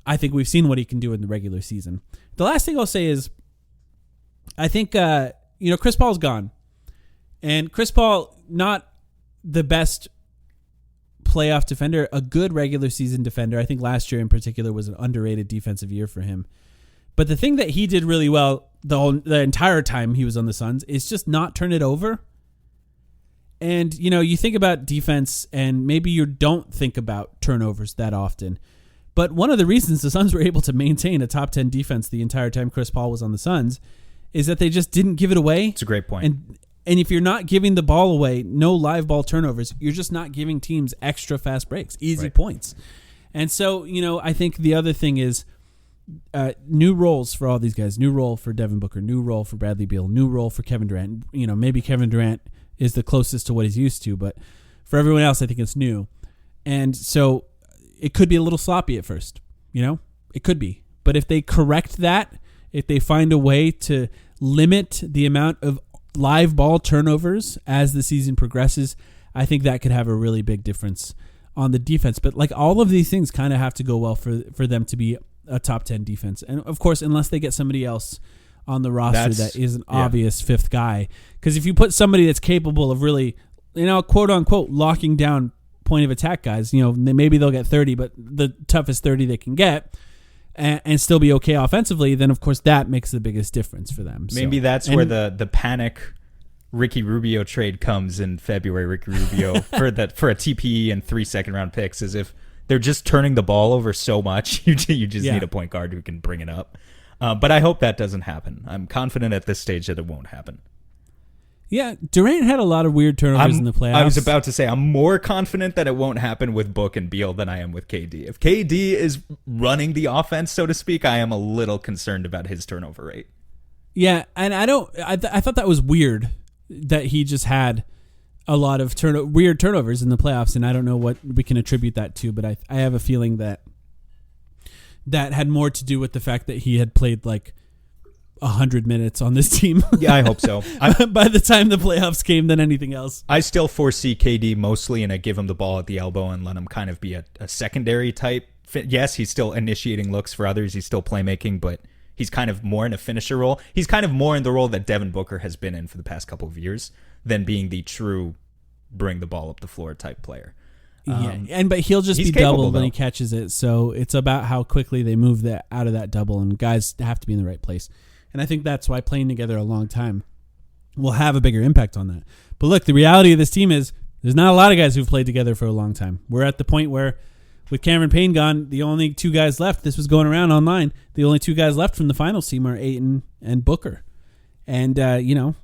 I think we've seen what he can do in the regular season. The last thing I'll say is, I think, you know, Chris Paul's gone. And Chris Paul, not the best playoff defender, a good regular season defender. I think last year in particular was an underrated defensive year for him. But the thing that he did really well the entire time he was on the Suns is just not turn it over. And, you know, you think about defense and maybe you don't think about turnovers that often. But one of the reasons the Suns were able to maintain a top 10 defense the entire time Chris Paul was on the Suns is that they just didn't give it away. It's a great point. And if you're not giving the ball away, no live ball turnovers, you're just not giving teams extra fast breaks, easy points. And so, you know, I think the other thing is new roles for all these guys. New role for Devin Booker, new role for Bradley Beal, new role for Kevin Durant. You know, maybe Kevin Durant is the closest to what he's used to, but for everyone else, I think it's new. And so it could be a little sloppy at first, you know? It could be. But if they correct that, if they find a way to limit the amount of live ball turnovers as the season progresses, I think that could have a really big difference on the defense. But like all of these things kind of have to go well for them to be a top 10 defense. And of course, unless they get somebody else on the roster that is an obvious fifth guy. Because if you put somebody that's capable of really, you know, quote unquote, locking down point of attack guys, you know, maybe they'll get 30, but the toughest 30 they can get and still be okay offensively, then of course that makes the biggest difference for them. Maybe that's where the panic Ricky Rubio trade comes in February. Ricky Rubio for a TPE and 3 second-round picks, as if they're just turning the ball over so much. You just need a point guard who can bring it up. But I hope that doesn't happen. I'm confident at this stage that it won't happen. Yeah, Durant had a lot of weird turnovers in the playoffs. I was about to say, I'm more confident that it won't happen with Book and Beal than I am with KD. If KD is running the offense, so to speak, I am a little concerned about his turnover rate. Yeah, and I thought that was weird that he just had a lot of weird turnovers in the playoffs, and I don't know what we can attribute that to, but I have a feeling that had more to do with the fact that he had played like 100 minutes on this team. Yeah, I hope so. By the time the playoffs came than anything else. I still foresee KD mostly in a give him the ball at the elbow and let him kind of be a secondary type. Yes, he's still initiating looks for others. He's still playmaking, but he's kind of more in a finisher role. He's kind of more in the role that Devin Booker has been in for the past couple of years than being the true bring the ball up the floor type player. But he'll just be doubled when he catches it. So it's about how quickly they move that out of that double, and guys have to be in the right place. And I think that's why playing together a long time will have a bigger impact on that. But look, the reality of this team is there's not a lot of guys who've played together for a long time. We're at the point where with Cam Payne gone, the only two guys left, this was going around online, the only two guys left from the finals team are Ayton and Booker. And, you know,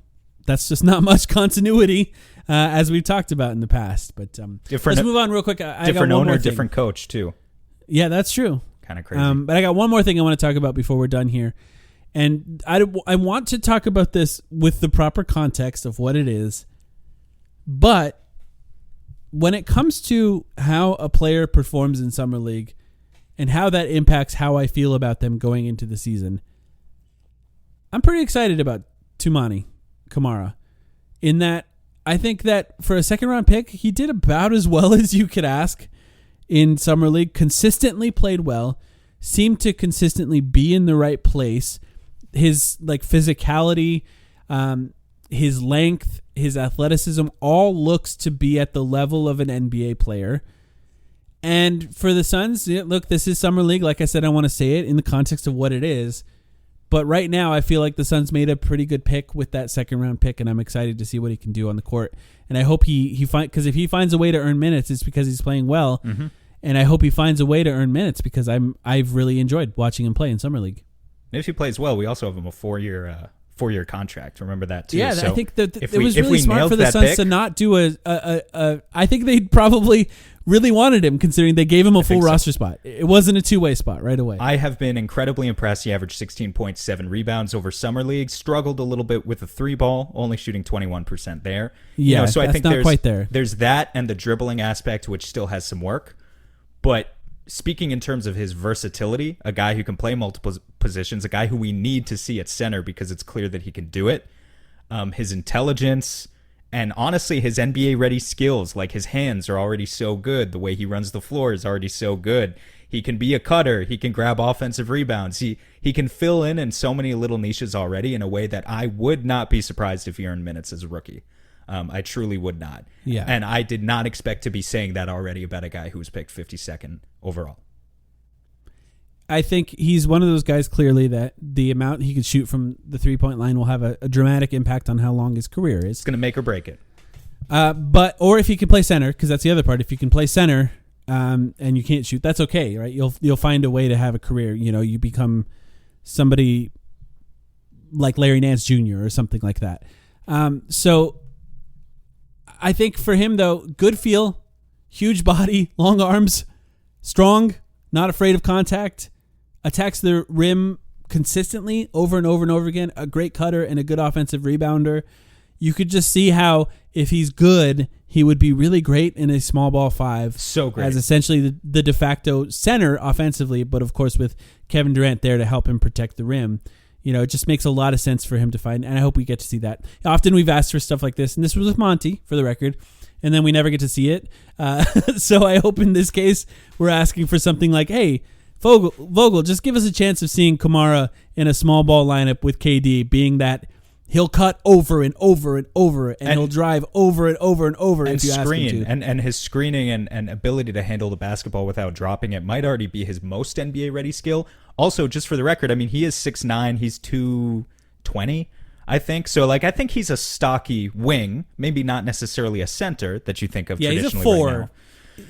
that's just not much continuity as we've talked about in the past. But let's move on real quick. Different owner, different coach, too. Yeah, that's true. Kind of crazy. But I got one more thing I want to talk about before we're done here. And I want to talk about this with the proper context of what it is. But when it comes to how a player performs in Summer League and how that impacts how I feel about them going into the season, I'm pretty excited about Toumani Camara in that I think that for a second-round pick, he did about as well as you could ask in Summer League, consistently played well, seemed to consistently be in the right place, his like physicality, his length, his athleticism all looks to be at the level of an NBA player. And for the Suns, look, this is Summer League. Like I said, I want to say it in the context of what it is. But right now, I feel like the Suns made a pretty good pick with that second-round pick, and I'm excited to see what he can do on the court. And I hope because if he finds a way to earn minutes, it's because he's playing well. Mm-hmm. And I hope he finds a way to earn minutes because I've really enjoyed watching him play in Summer League. And if he plays well, we also have him a four-year contract. Remember that too. Yeah, so I think that it was really smart for the Suns to not do a. I think they probably really wanted him, considering they gave him a full roster spot. It wasn't a two-way spot right away. I have been incredibly impressed. He averaged 16.7 rebounds over Summer League. Struggled a little bit with the three ball, only shooting 21% there. Yeah, so I think not quite there. There's that and the dribbling aspect, which still has some work. But speaking in terms of his versatility, a guy who can play multiple positions, a guy who we need to see at center because it's clear that he can do it, his intelligence, and honestly, his NBA-ready skills, like his hands are already so good. The way he runs the floor is already so good. He can be a cutter. He can grab offensive rebounds. He can fill in so many little niches already in a way that I would not be surprised if he earned minutes as a rookie. I truly would not. Yeah. And I did not expect to be saying that already about a guy who was picked 52nd overall. I think he's one of those guys, clearly, that the amount he can shoot from the three-point line will have a dramatic impact on how long his career is. It's going to make or break it. Or if he can play center, because that's the other part. If you can play center and you can't shoot, that's okay, right? You'll find a way to have a career. You become somebody like Larry Nance Jr. or something like that. So I think for him, though, good feel, huge body, long arms, strong, not afraid of contact, attacks the rim consistently over and over and over again, a great cutter and a good offensive rebounder. You could just see how if he's good, he would be really great in a small ball five. So great. As essentially the de facto center offensively, but of course with Kevin Durant there to help him protect the rim. It just makes a lot of sense for him to find, and I hope we get to see that. Often we've asked for stuff like this, and this was with Monty, for the record, and then we never get to see it. So I hope in this case we're asking for something like, hey, Vogel, just give us a chance of seeing Kamara in a small ball lineup with KD, being that he'll cut over and over and over, and he'll drive over and over and over and if you screen, ask him to. And his screening and ability to handle the basketball without dropping it might already be his most NBA-ready skill. Also, just for the record, I mean, he is 6'9", he's 220, I think. So, I think he's a stocky wing, maybe not necessarily a center that you think of traditionally. He's a 4. Right now.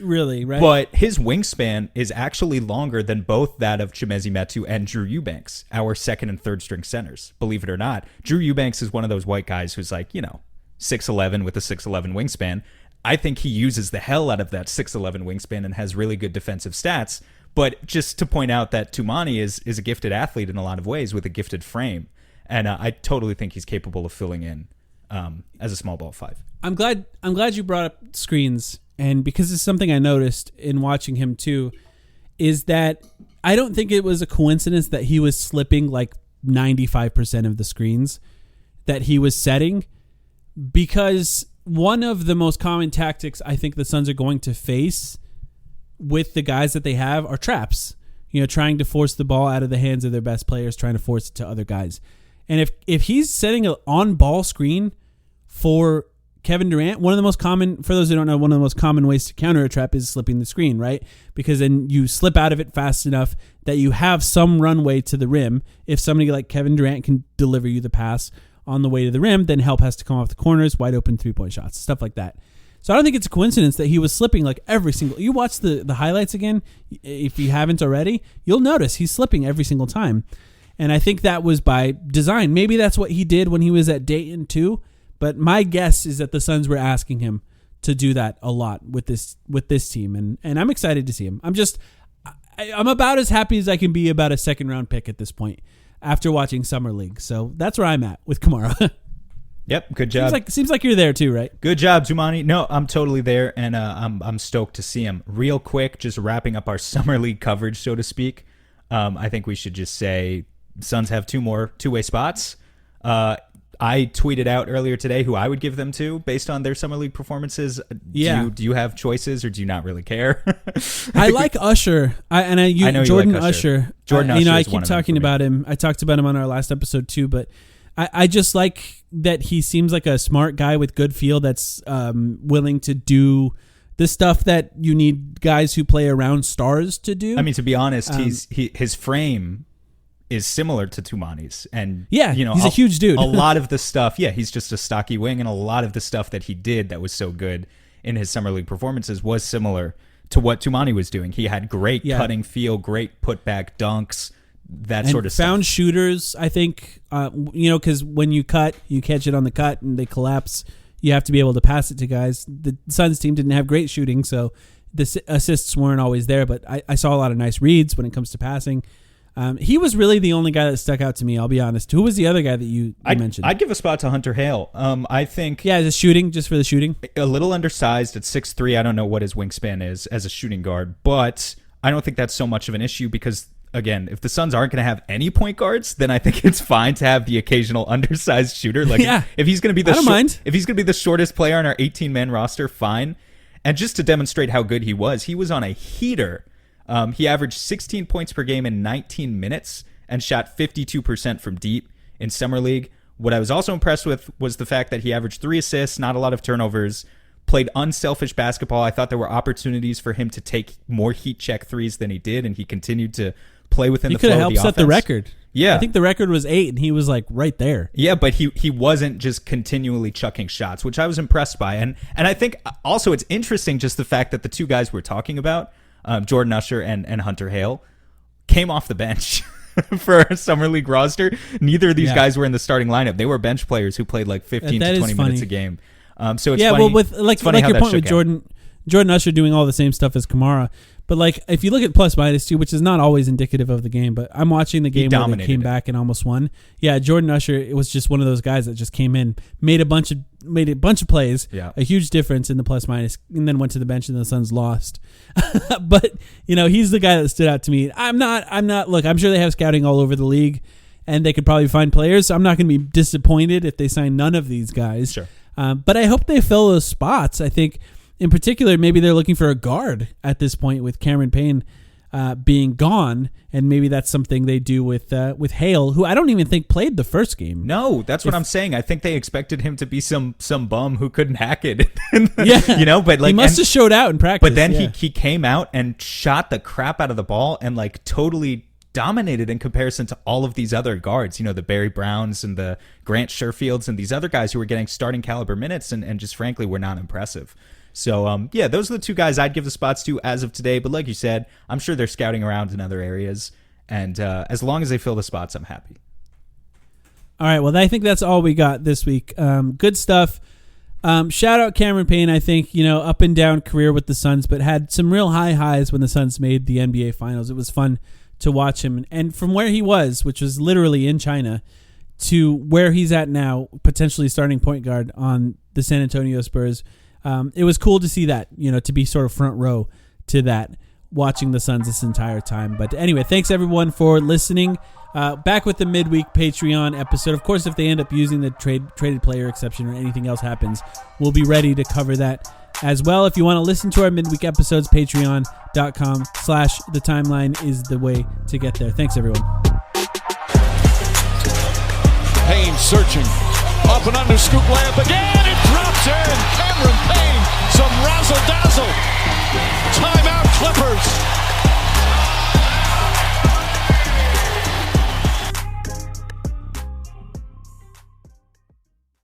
Really, right? But his wingspan is actually longer than both that of Chimezie Metu and Drew Eubanks, our second and third string centers, believe it or not. Drew Eubanks is one of those white guys who's 6'11" with a 6'11" wingspan. I think he uses the hell out of that 6'11" wingspan and has really good defensive stats. But just to point out that Toumani is a gifted athlete in a lot of ways with a gifted frame. And I totally think he's capable of filling in as a small ball five. I'm glad you brought up screens. And because it's something I noticed in watching him too, is that I don't think it was a coincidence that he was slipping 95% of the screens that he was setting, because one of the most common tactics I think the Suns are going to face with the guys that they have are traps. Trying to force the ball out of the hands of their best players, trying to force it to other guys. And if he's setting an on-ball screen for Kevin Durant, one of the most common, for those who don't know, one of the most common ways to counter a trap is slipping the screen, right? Because then you slip out of it fast enough that you have some runway to the rim. If somebody like Kevin Durant can deliver you the pass on the way to the rim, then help has to come off the corners, wide open three-point shots, stuff like that. So I don't think it's a coincidence that he was slipping every single... You watch the highlights again, if you haven't already, you'll notice he's slipping every single time. And I think that was by design. Maybe that's what he did when he was at Dayton too. But my guess is that the Suns were asking him to do that a lot with this team, and I'm excited to see him. I'm about as happy as I can be about a second round pick at this point after watching Summer League. So that's where I'm at with Kamara. Yep, good job. Seems like you're there too, right? Good job, Toumani. No, I'm totally there, and I'm stoked to see him. Real quick, just wrapping up our Summer League coverage, so to speak. I think we should just say Suns have two more two-way spots. I tweeted out earlier today who I would give them to based on their summer league performances. Yeah. Do you have choices, or do you not really care? I like Usher. I know Jordan like Usher. Jordan Usher. I keep talking about him. I talked about him on our last episode too, but I just like that he seems like a smart guy with good feel that's willing to do the stuff that you need guys who play around stars to do. I mean, to be honest, his frame is similar to Toumani's, and he's a huge dude. A lot of the stuff, he's just a stocky wing, and a lot of the stuff that he did that was so good in his summer league performances was similar to what Toumani was doing. He had great cutting feel, great putback dunks, that sort of stuff. Found shooters, I think, because when you cut, you catch it on the cut and they collapse. You have to be able to pass it to guys. The Suns team didn't have great shooting, so the assists weren't always there, but I saw a lot of nice reads when it comes to passing. He was really the only guy that stuck out to me, I'll be honest. Who was the other guy that you mentioned? I'd give a spot to Hunter Hale. I think... Yeah, as a shooting, just for the shooting. A little undersized at 6'3". I don't know what his wingspan is as a shooting guard, but I don't think that's so much of an issue because, again, if the Suns aren't going to have any point guards, then I think it's fine to have the occasional undersized shooter. Like, if he's going to be if he's going to be the shortest player on our 18-man roster, fine. And just to demonstrate how good he was on a heater. He averaged 16 points per game in 19 minutes and shot 52% from deep in Summer League. What I was also impressed with was the fact that he averaged 3 assists, not a lot of turnovers, played unselfish basketball. I thought there were opportunities for him to take more heat check threes than he did, and he continued to play within the flow of the offense. He could have helped set the record. Yeah. I think the record was 8, and he was like right there. Yeah, but he wasn't just continually chucking shots, which I was impressed by. And I think also it's interesting just the fact that the two guys we're talking about, Jordan Usher and Hunter Hale, came off the bench for our Summer League roster. Neither of these guys were in the starting lineup. They were bench players who played like 15 to 20 minutes a game. So it's funny. Well, with like your point with Jordan Usher doing all the same stuff as Kamara. But like if you look at plus minus too, which is not always indicative of the game, but I'm watching the game where they came back and almost won. Yeah, Jordan Usher, it was just one of those guys that just came in, made a bunch of plays, a huge difference in the plus minus, and then went to the bench and the Suns lost. But he's the guy that stood out to me. I'm not. Look, I'm sure they have scouting all over the league, and they could probably find players. So I'm not going to be disappointed if they sign none of these guys. Sure. But I hope they fill those spots. I think. In particular, maybe they're looking for a guard at this point with Cam Payne being gone, and maybe that's something they do with Hale, who I don't even think played the first game. No, that's what I'm saying. I think they expected him to be some bum who couldn't hack it. But like he must have showed out in practice. But then he came out and shot the crap out of the ball and like totally dominated in comparison to all of these other guards. The Barry Browns and the Grant Sherfields and these other guys who were getting starting caliber minutes and just frankly were not impressive. So, those are the two guys I'd give the spots to as of today. But like you said, I'm sure they're scouting around in other areas. And as long as they fill the spots, I'm happy. All right. Well, I think that's all we got this week. Good stuff. Shout out Cam Payne, I think, up and down career with the Suns, but had some real high highs when the Suns made the NBA Finals. It was fun to watch him. And from where he was, which was literally in China, to where he's at now, potentially starting point guard on the San Antonio Spurs. It was cool to see that, to be sort of front row to that, watching the Suns this entire time. But anyway, thanks everyone for listening. Back with the midweek Patreon episode. Of course, if they end up using the traded player exception or anything else happens, we'll be ready to cover that as well. If you want to listen to our midweek episodes, patreon.com/thetimeline is the way to get there. Thanks everyone. Payne searching. Up and under, scoop layup again. It drops in. Cameron Payne, some razzle dazzle. Timeout Clippers.